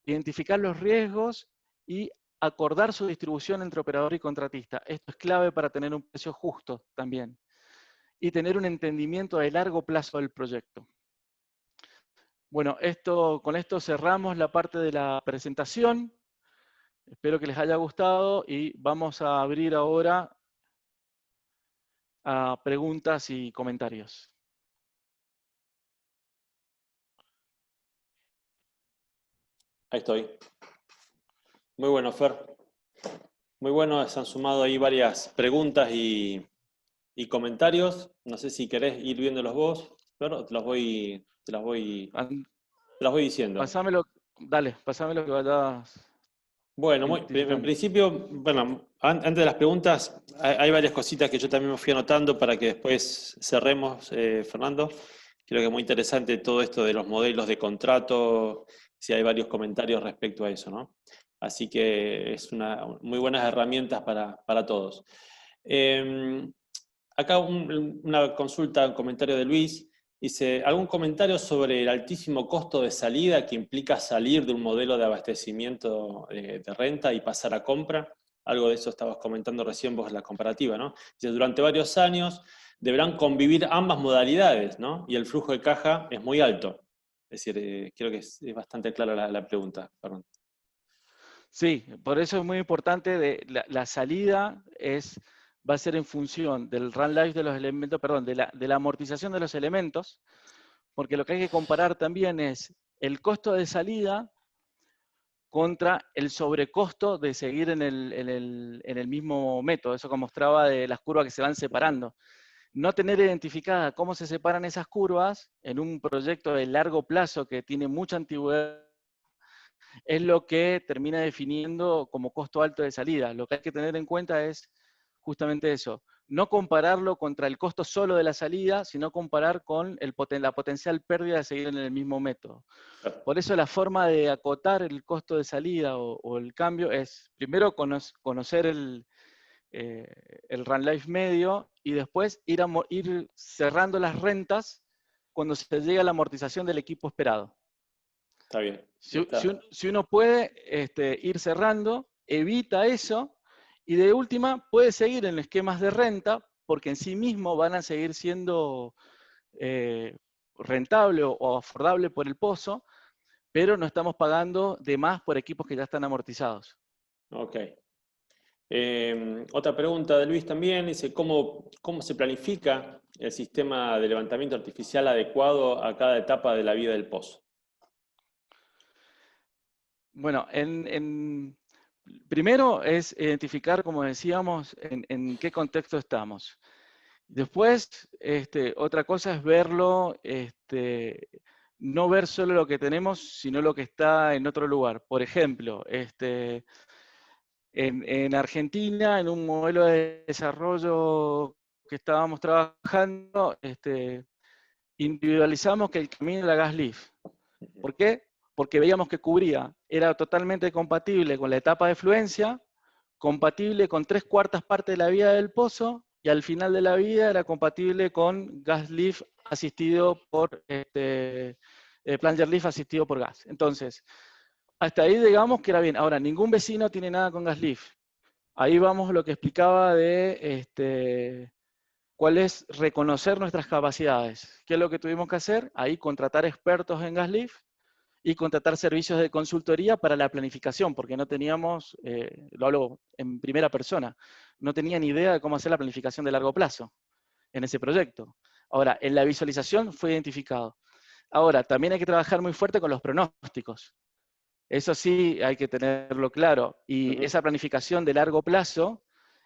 Identificar los riesgos y acordar su distribución entre operador y contratista. Esto es clave para tener un precio justo también. Y tener un entendimiento de largo plazo del proyecto. Bueno, con esto cerramos la parte de la presentación. Espero que les haya gustado y vamos a abrir ahora a preguntas y comentarios. Ahí estoy. Muy bueno, Fer. Muy bueno, se han sumado ahí varias preguntas y comentarios. No sé si querés ir viéndolos vos, pero te las voy diciendo. Pásame lo que vayas Bueno, en identificando. principio, bueno, antes de las preguntas, hay varias cositas que yo también me fui anotando para que después cerremos, Fernando. Creo que es muy interesante todo esto de los modelos de contrato, si hay varios comentarios respecto a eso, ¿no? Así que es muy buenas herramientas para todos. Acá una consulta, un comentario de Luis. Dice, ¿algún comentario sobre el altísimo costo de salida que implica salir de un modelo de abastecimiento de renta y pasar a compra? Algo de eso estabas comentando recién vos en la comparativa, ¿no? Dice, durante varios años deberán convivir ambas modalidades, ¿no? Y el flujo de caja es muy alto. Es decir, creo que es bastante clara la pregunta, perdón. Sí, por eso es muy importante, la salida va a ser en función del run life de los elementos, perdón, de la amortización de los elementos, porque lo que hay que comparar también es el costo de salida contra el sobrecosto de seguir en el mismo método, eso que mostraba de las curvas que se van separando. No tener identificada cómo se separan esas curvas en un proyecto de largo plazo que tiene mucha antigüedad es lo que termina definiendo como costo alto de salida. Lo que hay que tener en cuenta es justamente eso. No compararlo contra el costo solo de la salida, sino comparar con la potencial pérdida de seguir en el mismo método. Por eso la forma de acotar el costo de salida o el cambio es, primero, conocer el run life medio y después ir cerrando las rentas cuando se llega a la amortización del equipo esperado. Está bien. Si uno puede ir cerrando, evita eso y de última puede seguir en esquemas de renta porque en sí mismo van a seguir siendo rentable o afordable por el pozo, pero no estamos pagando de más por equipos que ya están amortizados. Ok. Otra pregunta de Luis también, dice, ¿cómo se planifica el sistema de levantamiento artificial adecuado a cada etapa de la vida del pozo? Bueno, primero es identificar, como decíamos, en qué contexto estamos. Después, otra cosa es verlo, no ver solo lo que tenemos, sino lo que está en otro lugar. Por ejemplo, en Argentina, en un modelo de desarrollo que estábamos trabajando, individualizamos que el camino era gas lift. ¿Por qué? Porque veíamos que era totalmente compatible con la etapa de fluencia, compatible con 3/4 partes de la vida del pozo, y al final de la vida era compatible con gas lift asistido por, plunger lift asistido por gas. Entonces, hasta ahí digamos que era bien. Ahora, ningún vecino tiene nada con gas lift. Ahí vamos a lo que explicaba de cuál es reconocer nuestras capacidades. ¿Qué es lo que tuvimos que hacer? Ahí contratar expertos en gas lift y contratar servicios de consultoría para la planificación, porque no teníamos, lo hablo en primera persona, no tenía ni idea de cómo hacer la planificación de largo plazo en ese proyecto. Ahora, en la visualización fue identificado. Ahora, también hay que trabajar muy fuerte con los pronósticos. Eso sí hay que tenerlo claro. Y esa planificación de largo plazo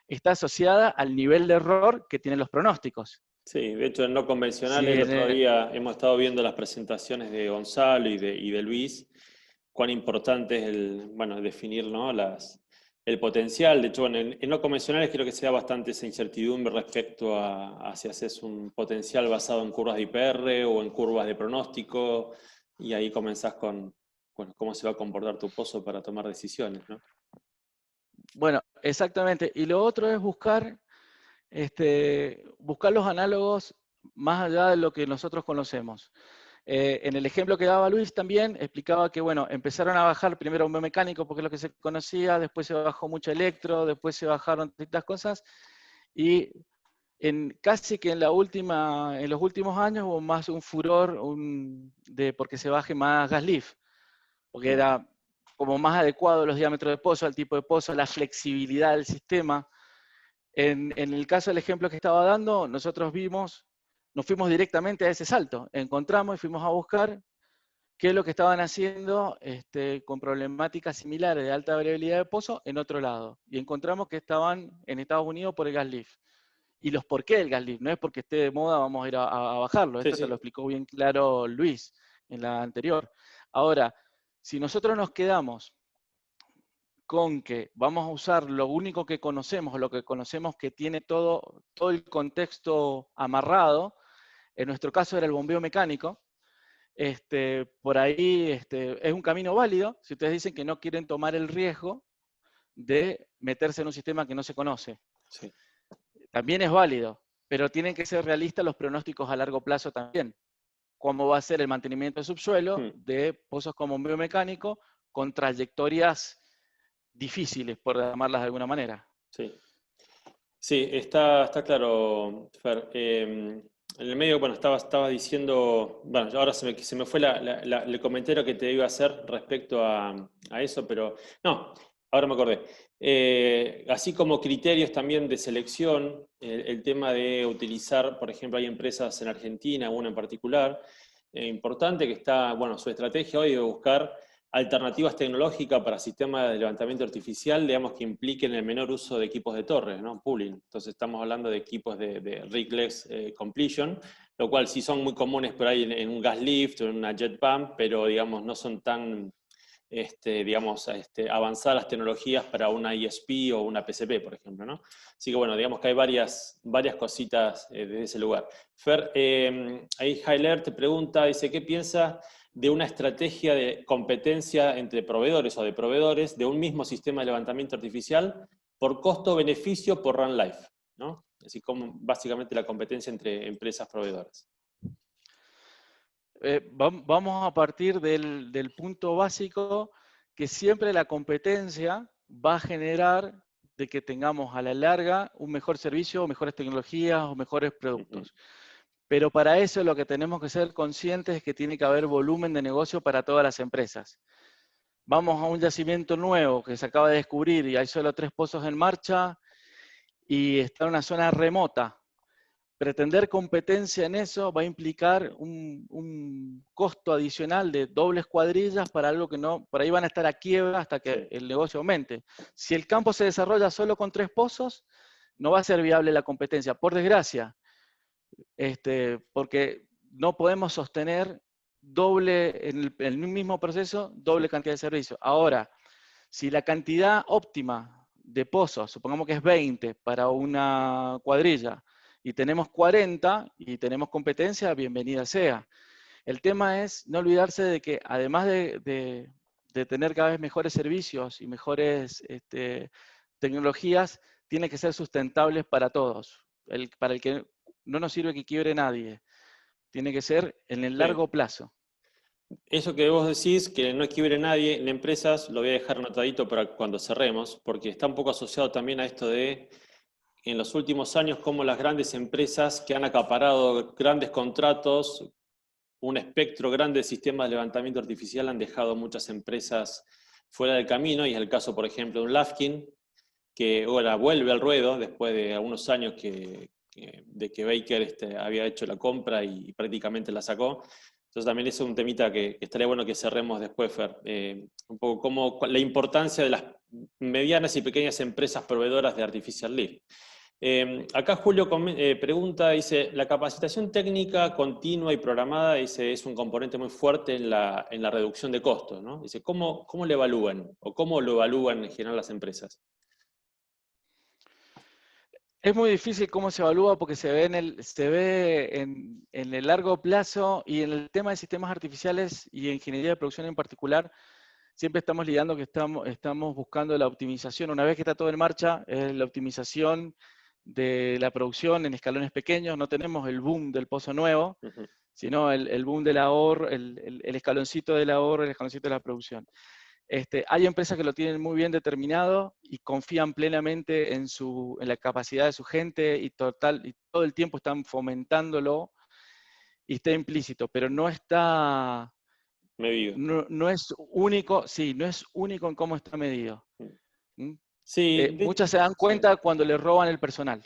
está asociada al nivel de error que tienen los pronósticos. Sí, de hecho en no convencional Sí, el otro día hemos estado viendo las presentaciones de Gonzalo y de Luis, cuán importante es definir, ¿no? el potencial. De hecho, en no convencionales creo que se da bastante esa incertidumbre respecto a si haces un potencial basado en curvas de IPR o en curvas de pronóstico. y ahí comenzás con bueno, cómo se va a comportar tu pozo para tomar decisiones, ¿no? Bueno, exactamente. Y lo otro es buscar los análogos más allá de lo que nosotros conocemos. En el ejemplo que daba Luis también explicaba que, bueno, empezaron a bajar primero un biomecánico porque es lo que se conocía, después se bajó mucho electro, después se bajaron distintas cosas, y casi que en los últimos años hubo más un furor porque se baje más gas lift, porque era como más adecuado los diámetros de pozo, el tipo de pozo, la flexibilidad del sistema. En el caso del ejemplo que estaba dando, nos fuimos directamente a ese salto. Encontramos y fuimos a buscar qué es lo que estaban haciendo con problemáticas similares de alta variabilidad de pozo en otro lado. Y encontramos que estaban en Estados Unidos por el gas lift. Y los por qué del gas lift, no es porque esté de moda, vamos a ir a bajarlo. Sí, Esto te sí. lo explicó bien claro Luis en la anterior. Ahora, si nosotros nos quedamos con que vamos a usar lo único que conocemos, o lo que conocemos que tiene todo el contexto amarrado, en nuestro caso era el bombeo mecánico, por ahí es un camino válido si ustedes dicen que no quieren tomar el riesgo de meterse en un sistema que no se conoce. Sí. También es válido, pero tienen que ser realistas los pronósticos a largo plazo también. Cómo va a ser el mantenimiento de subsuelo de pozos como bombeo mecánico con trayectorias difíciles, por llamarlas de alguna manera. Sí, sí, está claro, Fer. En el medio, bueno, estaba diciendo, bueno, ahora se me fue el comentario que te iba a hacer respecto a eso, pero no, ahora me acordé. Así como criterios también de selección, el tema de utilizar, por ejemplo, hay empresas en Argentina, una en particular, importante que está, bueno, su estrategia hoy de buscar alternativas tecnológicas para sistemas de levantamiento artificial, digamos, que impliquen el menor uso de equipos de torre, ¿no? Pooling. Entonces estamos hablando de equipos de rigless completion, lo cual sí son muy comunes por ahí en un gas lift o en una jet pump, pero digamos no son tan digamos, avanzadas las tecnologías para una ISP o una PCP, por ejemplo, ¿no? Así que bueno, digamos que hay varias cositas desde ese lugar. Fer, ahí Hailer te pregunta, dice, ¿qué piensa de una estrategia de competencia entre proveedores o de proveedores de un mismo sistema de levantamiento artificial por costo-beneficio por run life, ¿no? Así como básicamente la competencia entre empresas proveedoras. Vamos a partir del punto básico que siempre la competencia va a generar de que tengamos a la larga un mejor servicio, mejores tecnologías o mejores productos. Pero para eso lo que tenemos que ser conscientes es que tiene que haber volumen de negocio para todas las empresas. Vamos a un yacimiento nuevo que se acaba de descubrir y hay solo 3 pozos en marcha y está en una zona remota. Pretender competencia en eso va a implicar un costo adicional de dobles cuadrillas para algo que no, por ahí van a estar a quiebra hasta que el negocio aumente. Si el campo se desarrolla solo con 3 pozos, no va a ser viable la competencia, por desgracia, porque no podemos sostener en un mismo proceso, doble cantidad de servicios. Ahora, si la cantidad óptima de pozos, supongamos que es 20 para una cuadrilla, y tenemos 40 y tenemos competencia, bienvenida sea. El tema es no olvidarse de que además de tener cada vez mejores servicios y mejores tecnologías, tiene que ser sustentables para todos. Para el que no nos sirve que quiebre nadie. Tiene que ser en el largo plazo. Eso que vos decís, que no quiebre nadie en empresas, lo voy a dejar anotadito para cuando cerremos, porque está un poco asociado también a esto de, en los últimos años, cómo las grandes empresas que han acaparado grandes contratos, un espectro grande de sistemas de levantamiento artificial, han dejado muchas empresas fuera del camino, y es el caso, por ejemplo, de un Lufkin, que ahora vuelve al ruedo después de algunos años de que Baker había hecho la compra y prácticamente la sacó. Entonces también es un temita que estaría bueno que cerremos después, Fer. Un poco como la importancia de las medianas y pequeñas empresas proveedoras de Artificial Lift. Acá Julio pregunta, dice, la capacitación técnica continua y programada, dice, es un componente muy fuerte en la reducción de costos, ¿no? Dice, ¿cómo lo evalúan? ¿O cómo lo evalúan en general las empresas? Es muy difícil cómo se evalúa porque se ve en el largo plazo y en el tema de sistemas artificiales y ingeniería de producción en particular, siempre estamos lidiando que estamos buscando la optimización. Una vez que está todo en marcha, la optimización de la producción en escalones pequeños. No tenemos el boom del pozo nuevo, Ujú. sino el boom del ahorro, el escaloncito del ahorro, el escaloncito de la producción. Hay empresas que lo tienen muy bien determinado y confían plenamente en la capacidad de su gente y todo el tiempo están fomentándlo y está implícito, pero Medido. no es único, sí, no es único en cómo está medido. ¿Mm? Sí, Muchas se dan sí. cuenta cuando le roban el personal.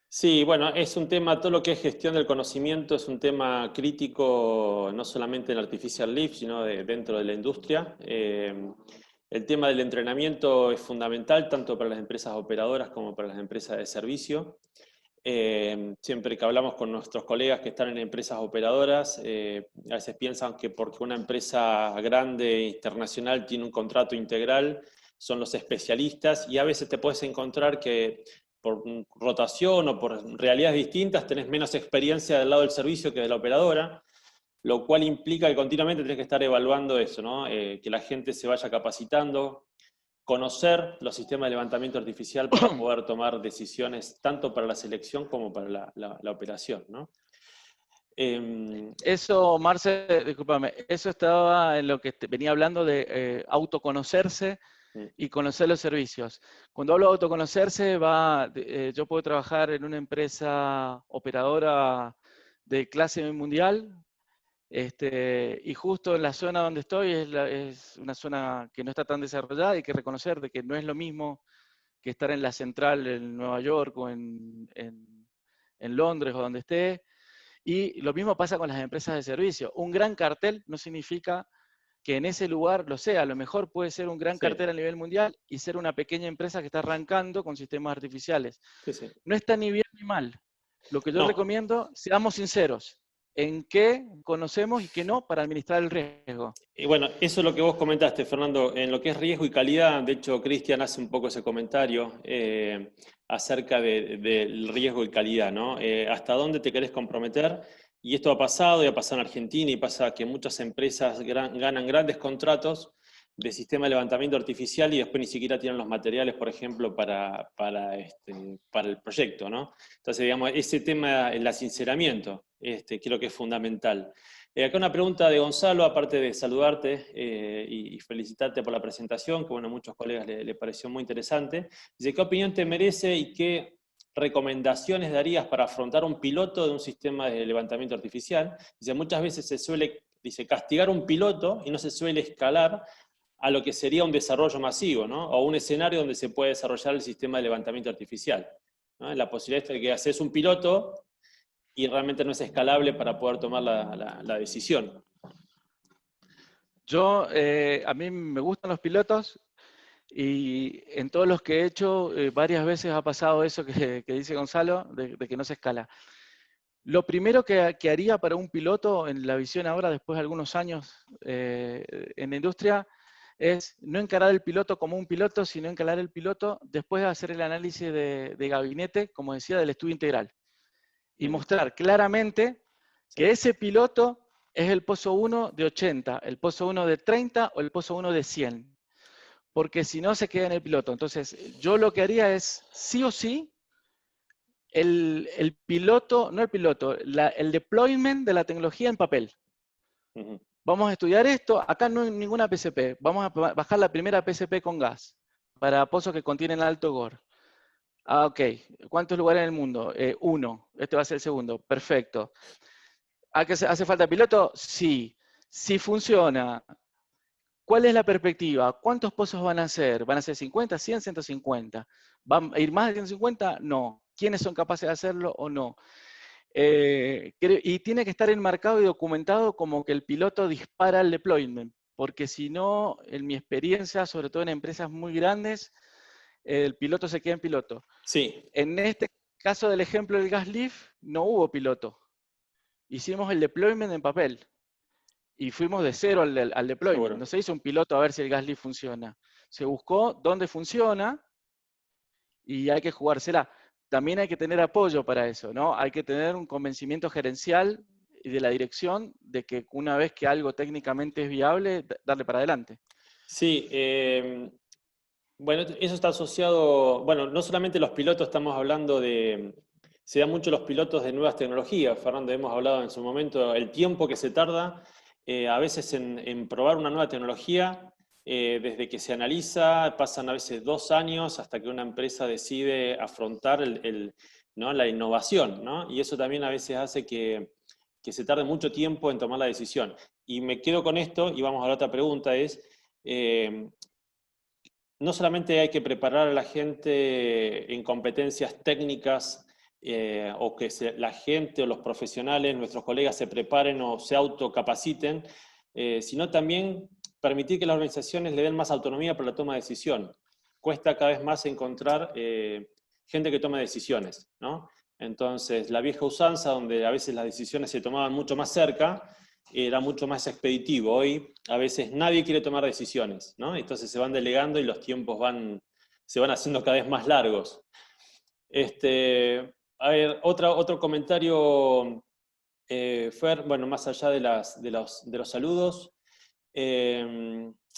Sí, bueno, es un tema, todo lo que es gestión del conocimiento es un tema crítico, no solamente en Artificial Lift, sino dentro de la industria. El tema del entrenamiento es fundamental tanto para las empresas operadoras como para las empresas de servicio. Siempre que hablamos con nuestros colegas que están en empresas operadoras, a veces piensan que porque una empresa grande internacional tiene un contrato integral, son los especialistas, y a veces te puedes encontrar que por rotación o por realidades distintas tenés menos experiencia del lado del servicio que de la operadora, lo cual implica que continuamente tenés que estar evaluando eso, ¿no? Que la gente se vaya capacitando, conocer los sistemas de levantamiento artificial para poder tomar decisiones tanto para la selección como para la operación, ¿no? Eso, Marce, discúlpame, eso estaba en lo que venía hablando de autoconocerse y conocer los servicios. Cuando hablo de autoconocerse, yo puedo trabajar en una empresa operadora de clase mundial, y justo en la zona donde estoy es una zona que no está tan desarrollada y hay que reconocer de que no es lo mismo que estar en la central en Nueva York o en Londres o donde esté. Y lo mismo pasa con las empresas de servicio. Un gran cartel no significa que en ese lugar lo sea. A lo mejor puede ser un gran Sí, cartel a nivel mundial y ser una pequeña empresa que está arrancando con sistemas artificiales. sí, sí. No está ni bien ni mal. Lo que yo No, recomiendo, seamos sinceros en qué conocemos y qué no para administrar el riesgo. y bueno, eso es lo que vos comentaste, Fernando, en lo que es riesgo y calidad. De hecho, Cristian hace un poco ese comentario acerca del riesgo y calidad, ¿no? ¿Hasta dónde te querés comprometer? Y esto ha pasado y ha pasado en Argentina y pasa que muchas empresas ganan grandes contratos de sistema de levantamiento artificial y después ni siquiera tienen los materiales, por ejemplo, para el proyecto, ¿no? Entonces, digamos, ese tema, el sinceramiento, creo que es fundamental. Acá una pregunta de Gonzalo, aparte de saludarte y felicitarte por la presentación, que bueno, a muchos colegas le pareció muy interesante. Dice, ¿qué opinión te merece y qué recomendaciones darías para afrontar un piloto de un sistema de levantamiento artificial? Dice, muchas veces se suele, dice, castigar un piloto y no se suele escalar a lo que sería un desarrollo masivo, ¿no? O un escenario donde se puede desarrollar el sistema de levantamiento artificial, ¿no? La posibilidad de que haces un piloto y realmente no es escalable para poder tomar la decisión. A mí me gustan los pilotos y en todos los que he hecho, varias veces ha pasado eso que dice Gonzalo, de que no se escala. Lo primero que haría para un piloto, en la visión ahora, después de algunos años en la industria, es no encarar el piloto como un piloto, sino encarar el piloto después de hacer el análisis de gabinete, como decía, del estudio integral. Y mostrar claramente que ese piloto es el pozo 1 de 80, el pozo 1 de 30 o el pozo 1 de 100. Porque si no se queda en el piloto. Entonces, yo lo que haría es, sí o sí, el piloto, no el piloto, el deployment de la tecnología en papel. Vamos a estudiar esto, acá no hay ninguna PCP, vamos a bajar la primera PCP con gas, para pozos que contienen alto GOR. Ah, ok, ¿cuántos lugares en el mundo? Uno, este va a ser el segundo, perfecto. ¿Hace falta piloto? Sí. Si funciona, ¿cuál es la perspectiva? ¿Cuántos pozos van a ser? ¿Van a ser 50, 100, 150? ¿Van a ir más de 150? No. ¿Quiénes son capaces de hacerlo o no? Y tiene que estar enmarcado y documentado como que el piloto dispara el deployment, porque si no, en mi experiencia, sobre todo en empresas muy grandes, el piloto se queda en piloto. Sí. En este caso del ejemplo del gas lift, no hubo piloto. Hicimos el deployment en papel y fuimos de cero al deployment. Seguro. No se hizo un piloto a ver si el gas lift funciona. Se buscó dónde funciona y hay que jugársela. también hay que tener apoyo para eso, ¿no? Hay que tener un convencimiento gerencial y de la dirección de que una vez que algo técnicamente es viable, darle para adelante. Sí, bueno, eso está asociado, bueno, no solamente los pilotos, estamos hablando de, se dan mucho los pilotos de nuevas tecnologías, Fernando, hemos hablado en su momento, el tiempo que se tarda a veces en probar una nueva tecnología, desde que se analiza, pasan a veces 2 años hasta que una empresa decide afrontar ¿no? la innovación, ¿no? Y eso también a veces hace que se tarde mucho tiempo en tomar la decisión. Y me quedo con esto, y vamos a la otra pregunta, es... no solamente hay que preparar a la gente en competencias técnicas o que la gente o los profesionales, nuestros colegas se preparen o se autocapaciten, sino también permitir que las organizaciones le den más autonomía para la toma de decisión. Cuesta cada vez más encontrar gente que tome decisiones, ¿no? Entonces, la vieja usanza, donde a veces las decisiones se tomaban mucho más cerca, era mucho más expeditivo. Hoy a veces nadie quiere tomar decisiones, ¿no? Entonces se van delegando y los tiempos se van haciendo cada vez más largos. A ver, otro comentario, Fer, bueno, más allá de los saludos.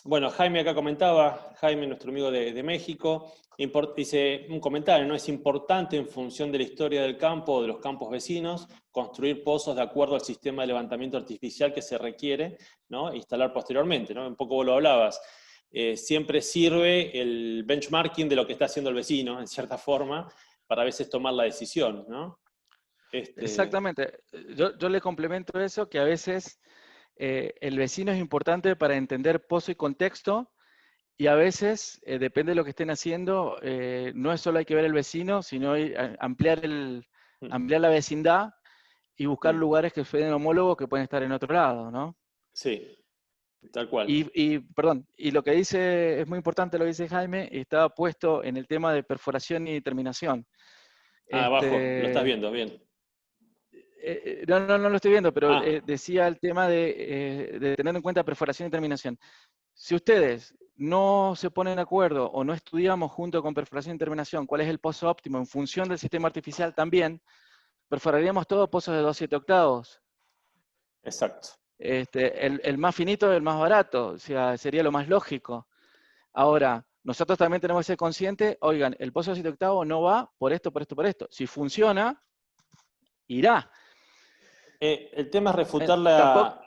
Bueno, Jaime acá comentaba, Jaime, nuestro amigo de México, dice un comentario, ¿no? Es importante en función de la historia del campo o de los campos vecinos, construir pozos de acuerdo al sistema de levantamiento artificial que se requiere, ¿no? Instalar posteriormente, ¿no? Un poco vos lo hablabas. Siempre sirve el benchmarking de lo que está haciendo el vecino, en cierta forma, para a veces tomar la decisión, ¿no? Exactamente. Yo le complemento eso, que a veces el vecino es importante para entender pozo y contexto, y a veces, depende de lo que estén haciendo, no es solo hay que ver el vecino, sino ampliar la vecindad y buscar lugares que suenen homólogos que pueden estar en otro lado, ¿no? Sí, tal cual. Perdón, y lo que dice, es muy importante lo que dice Jaime, estaba puesto en el tema de perforación y terminación. Abajo, lo estás viendo, bien. No lo estoy viendo, pero Ah, decía el tema de tener en cuenta perforación y terminación. Si ustedes no se ponen de acuerdo o no estudiamos junto con perforación y terminación cuál es el pozo óptimo en función del sistema artificial también, perforaríamos todos pozos de 2/7 octavos. exacto. El más finito es el más barato, o sea, sería lo más lógico. Ahora, nosotros también tenemos que ser conscientes, oigan, el pozo de 7 octavos no va por esto, por esto, por esto. Si funciona, irá. El tema es refutar Tampoco,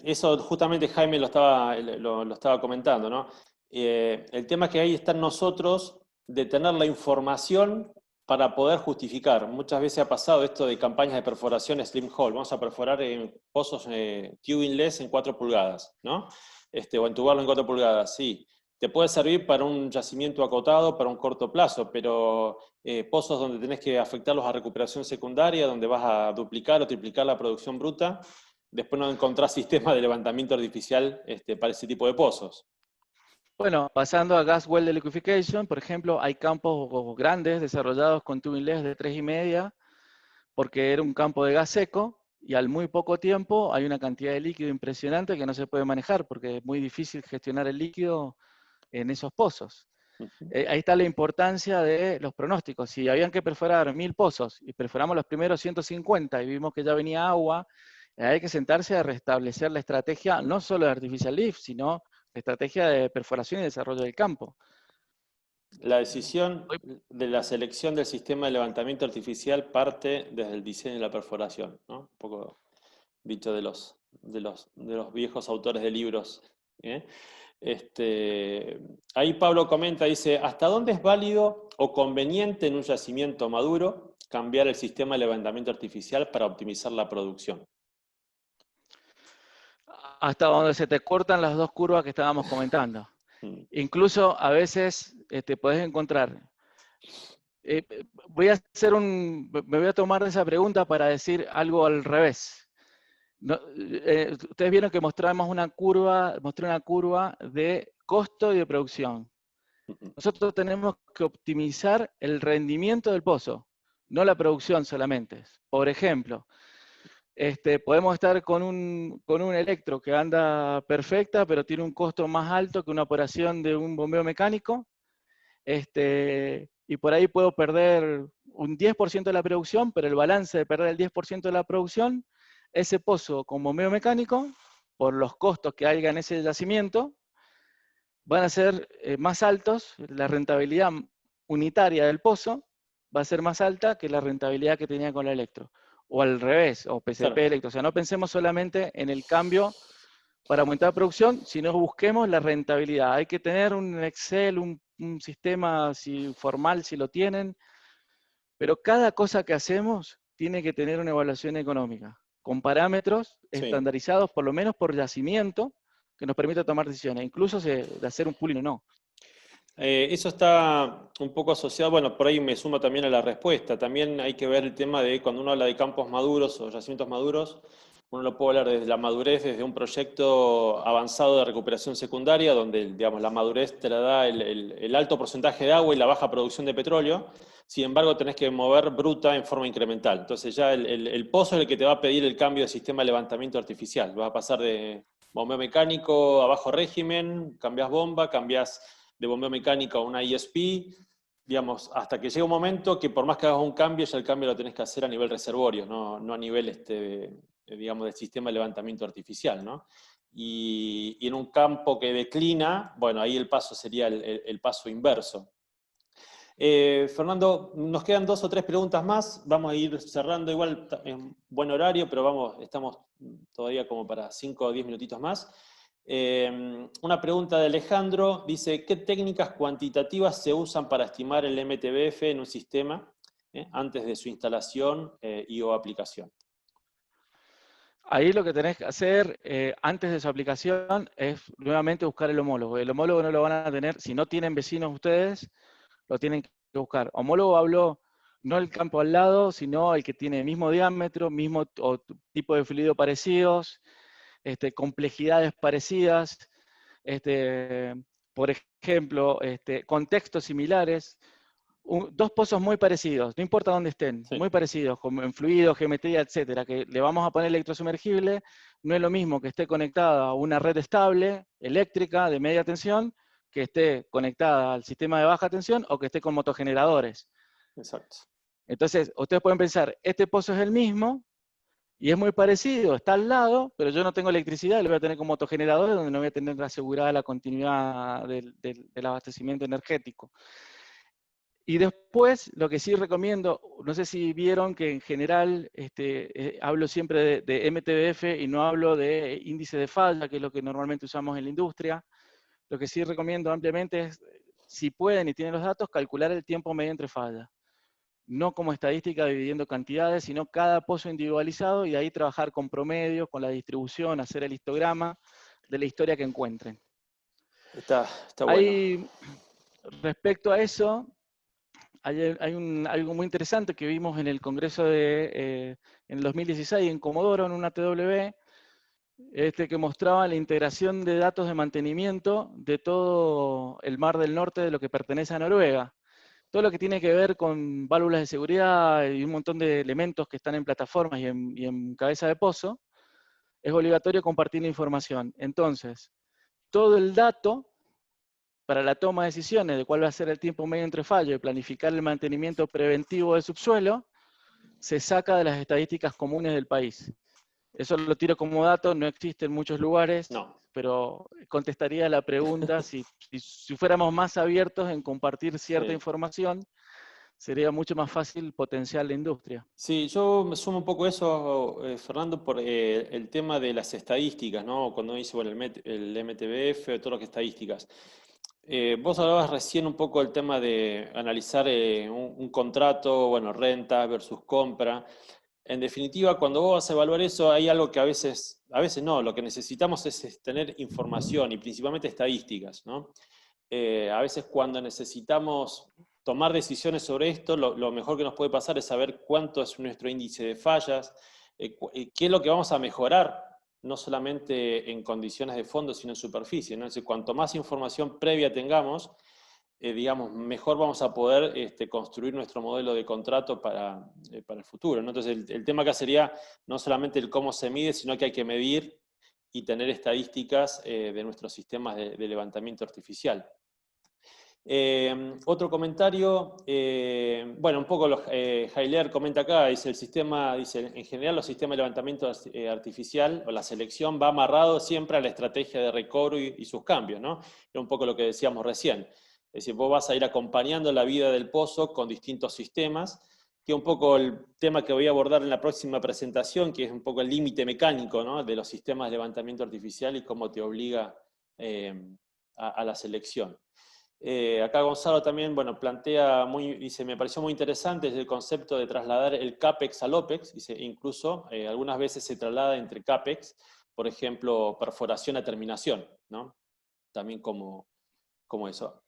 eso justamente Jaime lo estaba comentando, ¿no? El tema es que ahí está en nosotros de tener la información para poder justificar. Muchas veces ha pasado esto de campañas de perforación slim hole. Vamos a perforar en pozos tubingless en 4 pulgadas, ¿no? O entubarlo en 4 pulgadas, sí. Te puede servir para un yacimiento acotado, para un corto plazo, pero pozos donde tenés que afectarlos a recuperación secundaria, donde vas a duplicar o triplicar la producción bruta, después no encontrás sistema de levantamiento artificial para ese tipo de pozos. bueno, pasando a gas well de liquefaction, por ejemplo, hay campos grandes desarrollados con tubing-less de 3,5, porque era un campo de gas seco, y al muy poco tiempo hay una cantidad de líquido impresionante que no se puede manejar, porque es muy difícil gestionar el líquido en esos pozos. Ahí está la importancia de los pronósticos. Si habían que perforar 1000 pozos y perforamos los primeros 150 y vimos que ya venía agua, hay que sentarse a restablecer la estrategia, no solo de artificial lift, sino la estrategia de perforación y desarrollo del campo. La decisión de la selección del sistema de levantamiento artificial parte desde el diseño y la perforación, ¿no? Un poco dicho de los viejos autores de libros. ¿Eh? Ahí Pablo comenta, dice, ¿hasta dónde es válido o conveniente en un yacimiento maduro cambiar el sistema de levantamiento artificial para optimizar la producción? Hasta donde se te cortan las dos curvas que estábamos comentando. Incluso a veces te podés encontrar. Me voy a tomar esa pregunta para decir algo al revés. Ustedes vieron que mostré una curva de costo y de producción. Nosotros tenemos que optimizar el rendimiento del pozo, no la producción solamente. Por ejemplo, podemos estar con un electro que anda perfecta, pero tiene un costo más alto que una operación de un bombeo mecánico. y por ahí puedo perder un 10% de la producción, pero el balance de perder el 10% de la producción, ese pozo con bombeo mecánico, por los costos que haya en ese yacimiento, van a ser más altos, la rentabilidad unitaria del pozo va a ser más alta que la rentabilidad que tenía con la electro. O al revés, o PCP Claro. electro. O sea, no pensemos solamente en el cambio para aumentar producción, sino busquemos la rentabilidad. Hay que tener un Excel, un sistema formal si lo tienen, pero cada cosa que hacemos tiene que tener una evaluación económica, con parámetros Sí. estandarizados, por lo menos por yacimiento, que nos permita tomar decisiones, incluso de hacer un pooling o no. Eso está un poco asociado, bueno, por ahí me sumo también a la respuesta. También hay que ver el tema de cuando uno habla de campos maduros o yacimientos maduros, uno lo puede hablar desde la madurez, desde un proyecto avanzado de recuperación secundaria, donde digamos, la madurez te la da el alto porcentaje de agua y la baja producción de petróleo. Sin embargo, tenés que mover bruta en forma incremental. Entonces ya el pozo es el que te va a pedir el cambio de sistema de levantamiento artificial. Vas a pasar de bombeo mecánico a bajo régimen, cambiás bomba, cambiás de bombeo mecánico a una ESP, digamos, hasta que llega un momento que por más que hagas un cambio, ya el cambio lo tenés que hacer a nivel reservorio, no a nivel, digamos, del sistema de levantamiento artificial, ¿no? Y en un campo que declina, bueno, ahí el paso sería el paso inverso. Fernando, nos quedan 2 o 3 preguntas más, vamos a ir cerrando igual en buen horario, pero vamos, estamos todavía como para 5 o 10 minutitos más. Una pregunta de Alejandro, dice, ¿qué técnicas cuantitativas se usan para estimar el MTBF en un sistema antes de su instalación y o aplicación? Ahí lo que tenés que hacer antes de su aplicación es nuevamente buscar el homólogo. El homólogo no lo van a tener, si no tienen vecinos ustedes, lo tienen que buscar. Homólogo habló no el campo al lado, sino el que tiene el mismo diámetro, mismo tipo de fluido parecidos, complejidades parecidas, por ejemplo, contextos similares. Dos pozos muy parecidos, no importa dónde estén, Sí, muy parecidos, como en fluido, geometría, etcétera, que le vamos a poner electrosumergible, no es lo mismo que esté conectada a una red estable, eléctrica, de media tensión, que esté conectada al sistema de baja tensión o que esté con motogeneradores. exacto. Entonces, ustedes pueden pensar, este pozo es el mismo y es muy parecido, está al lado, pero yo no tengo electricidad, lo voy a tener con motogeneradores donde no voy a tener asegurada la continuidad del abastecimiento energético. Y después, lo que sí recomiendo, no sé si vieron que en general hablo siempre de MTBF y no hablo de índice de falla, que es lo que normalmente usamos en la industria. Lo que sí recomiendo ampliamente es, si pueden y tienen los datos, calcular el tiempo medio entre fallas. No como estadística dividiendo cantidades, sino cada pozo individualizado y ahí trabajar con promedios, con la distribución, hacer el histograma de la historia que encuentren. Está bueno. Hay, respecto a eso, hay algo muy interesante que vimos en el Congreso en el 2016 en Comodoro, en una TW, que mostraba la integración de datos de mantenimiento de todo el Mar del Norte de lo que pertenece a Noruega. Todo lo que tiene que ver con válvulas de seguridad y un montón de elementos que están en plataformas y en cabeza de pozo, es obligatorio compartir la información. Entonces, todo el dato para la toma de decisiones de cuál va a ser el tiempo medio entre fallo y planificar el mantenimiento preventivo del subsuelo, se saca de las estadísticas comunes del país. Eso lo tiro como dato, no existe en muchos lugares, No. pero contestaría la pregunta, si fuéramos más abiertos en compartir cierta Sí. información, sería mucho más fácil potenciar la industria. Sí, yo me sumo un poco a eso, Fernando, por el tema de las estadísticas, ¿no? Cuando dice, bueno, el MTBF, todo lo que es estadísticas. Vos hablabas recién un poco del tema de analizar un contrato, bueno, renta versus compra. En definitiva, cuando vos vas a evaluar eso, hay algo que a veces no, lo que necesitamos es tener información y principalmente estadísticas, ¿no? A veces cuando necesitamos tomar decisiones sobre esto, lo mejor que nos puede pasar es saber cuánto es nuestro índice de fallas, qué es lo que vamos a mejorar, no solamente en condiciones de fondo, sino en superficie, ¿no? Es decir, cuanto más información previa tengamos, digamos, mejor vamos a poder construir nuestro modelo de contrato para el futuro, ¿no? Entonces, el tema acá sería no solamente el cómo se mide, sino que hay que medir y tener estadísticas de nuestros sistemas de levantamiento artificial. Otro comentario, bueno, un poco Hailer comenta acá, dice el sistema, dice, en general los sistemas de levantamiento artificial o la selección va amarrado siempre a la estrategia de recobro y sus cambios, ¿no? Era un poco lo que decíamos recién. Es decir, vos vas a ir acompañando la vida del pozo con distintos sistemas, que es un poco el tema que voy a abordar en la próxima presentación, que es un poco el límite mecánico, ¿no?, de los sistemas de levantamiento artificial y cómo te obliga a la selección. Acá Gonzalo también, bueno, plantea, dice, me pareció muy interesante el concepto de trasladar el CAPEX al OPEX, dice, incluso algunas veces se traslada entre CAPEX, por ejemplo, perforación a terminación, ¿no? También como eso.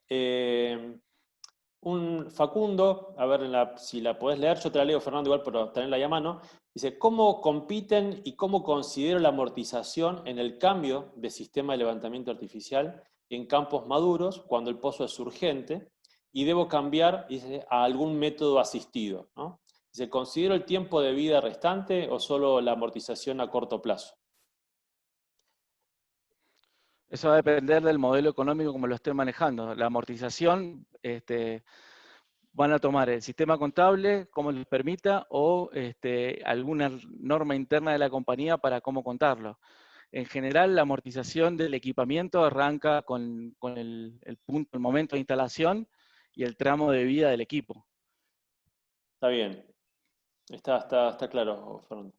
Un Facundo, a ver si la podés leer, yo te la leo, Fernando, igual por tenerla ahí a mano, dice, ¿cómo compiten y cómo considero la amortización en el cambio de sistema de levantamiento artificial en campos maduros cuando el pozo es urgente y debo cambiar, dice, a algún método asistido, ¿no? Dice, ¿considero el tiempo de vida restante o solo la amortización a corto plazo? Eso va a depender del modelo económico como lo esté manejando. La amortización, van a tomar el sistema contable, como les permita, o alguna norma interna de la compañía para cómo contarlo. En general, la amortización del equipamiento arranca con el momento de instalación y el tramo de vida del equipo. Está bien. Está claro, Fernando.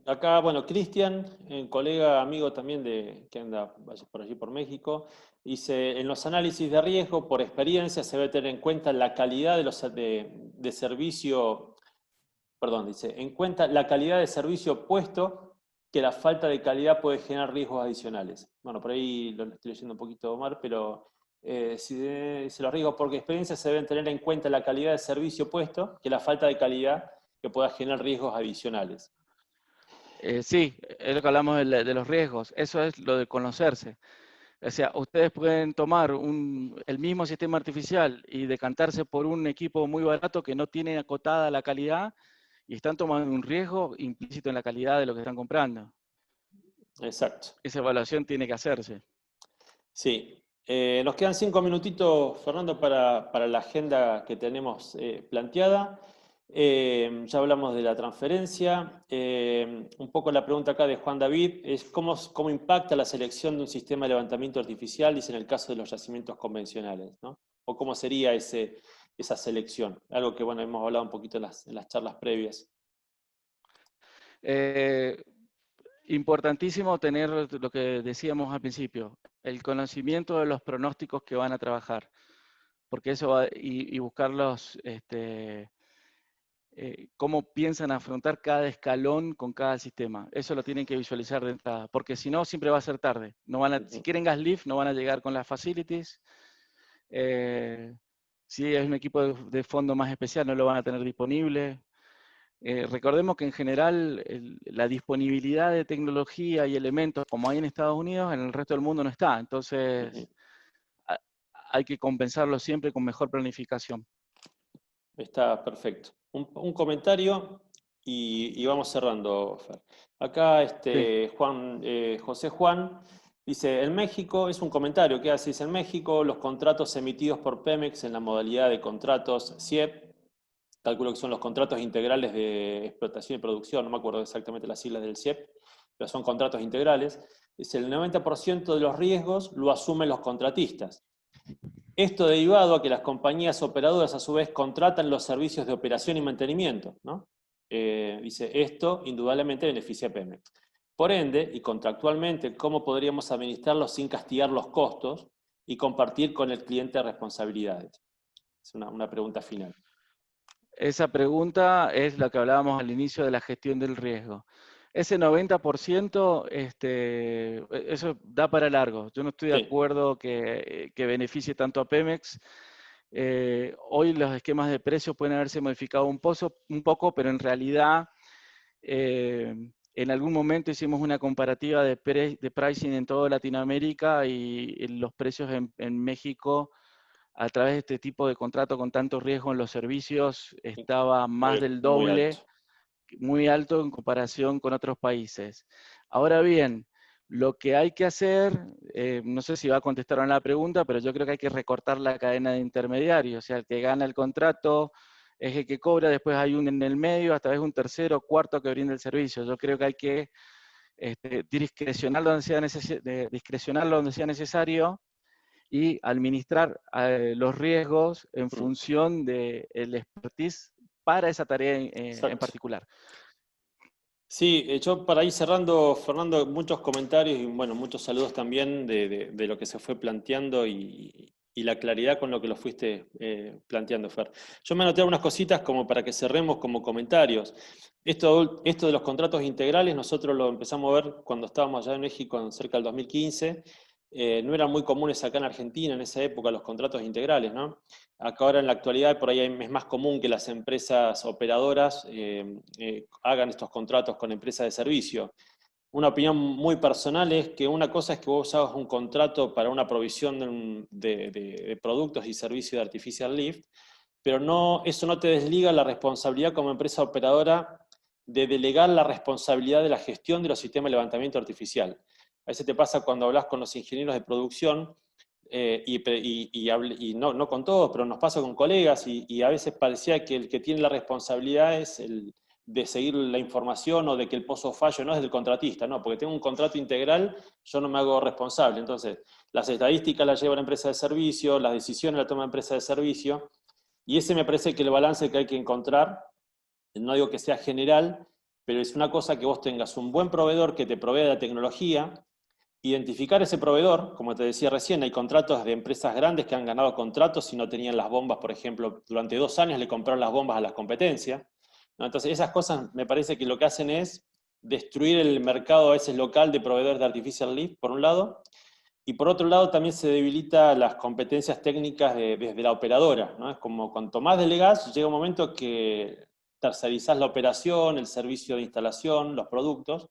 Acá, bueno, Cristian, colega, amigo también que anda por allí por México, dice, en los análisis de riesgo, por experiencia, se debe tener en cuenta la calidad de servicio, perdón, dice, en cuenta la calidad de servicio, puesto que la falta de calidad puede generar riesgos adicionales. Bueno, por ahí lo estoy leyendo un poquito mal, pero si los riesgos por experiencia se deben tener en cuenta la calidad de servicio, puesto que la falta de calidad que pueda generar riesgos adicionales. Sí, es lo que hablamos de los riesgos. Eso es lo de conocerse. O sea, ustedes pueden tomar el mismo sistema artificial y decantarse por un equipo muy barato que no tiene acotada la calidad y están tomando un riesgo implícito en la calidad de lo que están comprando. Exacto. Esa evaluación tiene que hacerse. Sí. Nos quedan 5 minutitos, Fernando, para la agenda que tenemos planteada. Ya hablamos de la transferencia. Un poco la pregunta acá de Juan David es cómo impacta la selección de un sistema de levantamiento artificial, dice en el caso de los yacimientos convencionales, ¿no? O cómo sería esa selección. Algo que, bueno, hemos hablado un poquito en las charlas previas. Importantísimo tener lo que decíamos al principio, el conocimiento de los pronósticos que van a trabajar, porque eso va, y buscarlos, cómo piensan afrontar cada escalón con cada sistema. Eso lo tienen que visualizar de entrada, porque si no, siempre va a ser tarde. No van a, si quieren gas lift, no van a llegar con las facilities. Si es un equipo de fondo más especial, no lo van a tener disponible. Recordemos que en general la disponibilidad de tecnología y elementos como hay en Estados Unidos, en el resto del mundo no está. Entonces, hay que compensarlo siempre con mejor planificación. Está perfecto. Un comentario y vamos cerrando, Fer. Acá Sí. José Juan dice, en México, es un comentario que hace, dice, en México los contratos emitidos por Pemex en la modalidad de contratos CIEP, calculo que son los contratos integrales de explotación y producción, no me acuerdo exactamente las siglas del CIEP, pero son contratos integrales, dice, el 90% de los riesgos lo asumen los contratistas. Esto derivado a que las compañías operadoras a su vez contratan los servicios de operación y mantenimiento, ¿no? Dice, esto indudablemente beneficia a Pemex. Por ende, y contractualmente, ¿cómo podríamos administrarlos sin castigar los costos y compartir con el cliente responsabilidades? Es una pregunta final. Esa pregunta es la que hablábamos al inicio de la gestión del riesgo. Ese 90%, eso da para largo. Yo no estoy de Sí. acuerdo que beneficie tanto a Pemex. Hoy los esquemas de precios pueden haberse modificado un poco, pero en realidad en algún momento hicimos una comparativa de pricing en toda Latinoamérica y los precios en México a través de este tipo de contrato con tanto riesgo en los servicios estaba más del Muy alto. doble, muy alto en comparación con otros países. Ahora bien, Lo que hay que hacer, no sé si va a contestar a la pregunta, pero yo creo que hay que recortar la cadena de intermediarios. O sea, el que gana el contrato es el que cobra, después hay un en el medio, hasta vez un tercero, cuarto que brinda el servicio. Yo creo que hay que discrecionar donde sea necesario y administrar los riesgos en función del expertise para esa tarea en particular. Sí, yo para ir cerrando, Fernando, muchos comentarios y bueno, muchos saludos también de lo que se fue planteando y la claridad con lo que lo fuiste planteando, Fer. Yo me anoté algunas cositas como para que cerremos como comentarios. Esto de los contratos integrales, nosotros lo empezamos a ver cuando estábamos allá en México cerca del 2015. No eran muy comunes acá en Argentina en esa época los contratos integrales, ¿no? Acá ahora en la actualidad por ahí es más común que las empresas operadoras hagan estos contratos con empresas de servicio. Una opinión muy personal es que una cosa es que vos hagas un contrato para una provisión de productos y servicios de Artificial Lift, pero eso no te desliga la responsabilidad como empresa operadora de delegar la responsabilidad de la gestión de los sistemas de levantamiento artificial. A veces te pasa cuando hablas con los ingenieros de producción, y no con todos, pero nos pasa con colegas, y a veces parecía que el que tiene la responsabilidad es el de seguir la información o de que el pozo falle, no es del contratista, no, porque tengo un contrato integral, yo no me hago responsable. Entonces, las estadísticas las lleva la empresa de servicio, las decisiones las toma la empresa de servicio, y ese me parece que el balance que hay que encontrar, no digo que sea general, pero es una cosa que vos tengas un buen proveedor que te provee la tecnología, identificar ese proveedor, como te decía recién, hay contratos de empresas grandes que han ganado contratos y no tenían las bombas, por ejemplo, durante 2 años le compraron las bombas a las competencias, ¿no? Entonces esas cosas me parece que lo que hacen es destruir el mercado a veces local de proveedores de Artificial Lift, por un lado, y por otro lado también se debilita las competencias técnicas desde la operadora, ¿no? Es como cuanto más delegás, llega un momento que tercerizás la operación, el servicio de instalación, los productos,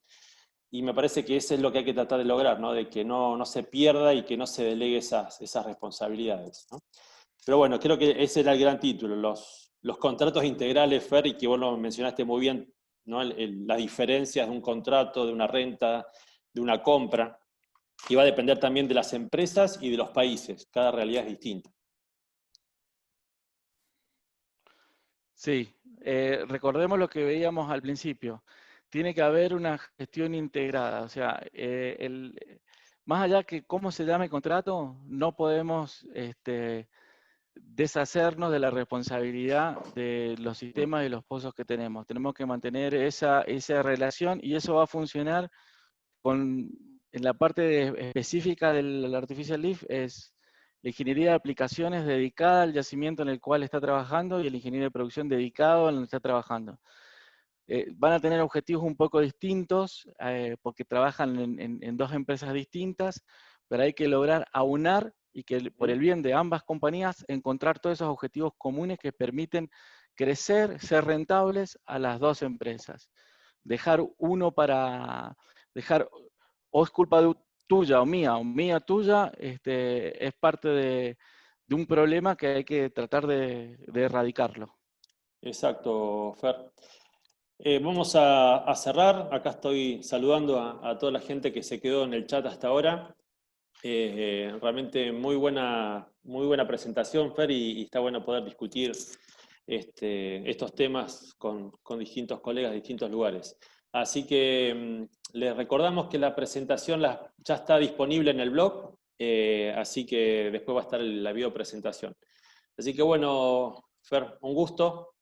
y me parece que eso es lo que hay que tratar de lograr, ¿no? De que no se pierda y que no se delegue esas responsabilidades, ¿no? Pero bueno, creo que ese era el gran título, los contratos integrales, Fer, y que vos lo mencionaste muy bien, ¿no? Las diferencias de un contrato, de una renta, de una compra, y va a depender también de las empresas y de los países, cada realidad es distinta. Sí, recordemos lo que veíamos al principio. Tiene que haber una gestión integrada, o sea, más allá que cómo se llame el contrato, no podemos deshacernos de la responsabilidad de los sistemas y los pozos que tenemos. Tenemos que mantener esa relación y eso va a funcionar en la parte específica del Artificial Lift, es la ingeniería de aplicaciones dedicada al yacimiento en el cual está trabajando y el ingeniero de producción dedicado en donde está trabajando. Van a tener objetivos un poco distintos porque trabajan en 2 empresas distintas, pero hay que lograr aunar y que por el bien de ambas compañías encontrar todos esos objetivos comunes que permiten crecer, ser rentables a las 2 empresas. Dejar o es culpa tuya o mía tuya, es parte de un problema que hay que tratar de erradicarlo. Exacto, Fer. Vamos a cerrar. Acá estoy saludando a toda la gente que se quedó en el chat hasta ahora. Realmente muy buena presentación, Fer, y está bueno poder discutir estos temas con distintos colegas de distintos lugares. Así que les recordamos que la presentación ya está disponible en el blog, así que después va a estar la video presentación. Así que bueno, Fer, un gusto.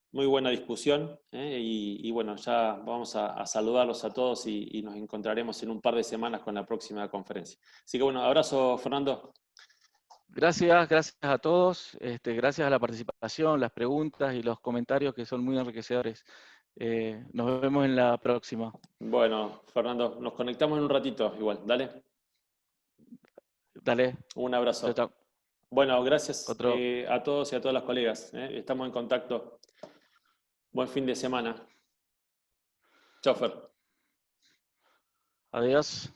Muy buena discusión, y bueno, ya vamos a saludarlos a todos y nos encontraremos en un par de semanas con la próxima conferencia. Así que bueno, abrazo, Fernando. Gracias a todos, gracias a la participación, las preguntas y los comentarios que son muy enriquecedores. Nos vemos en la próxima. Bueno, Fernando, nos conectamos en un ratito igual, dale. Dale. Un Chao, abrazo. chao. Bueno, gracias Otro. a todos y a todas las colegas. Estamos en contacto. Buen fin de semana. Chau, Fer. Adiós.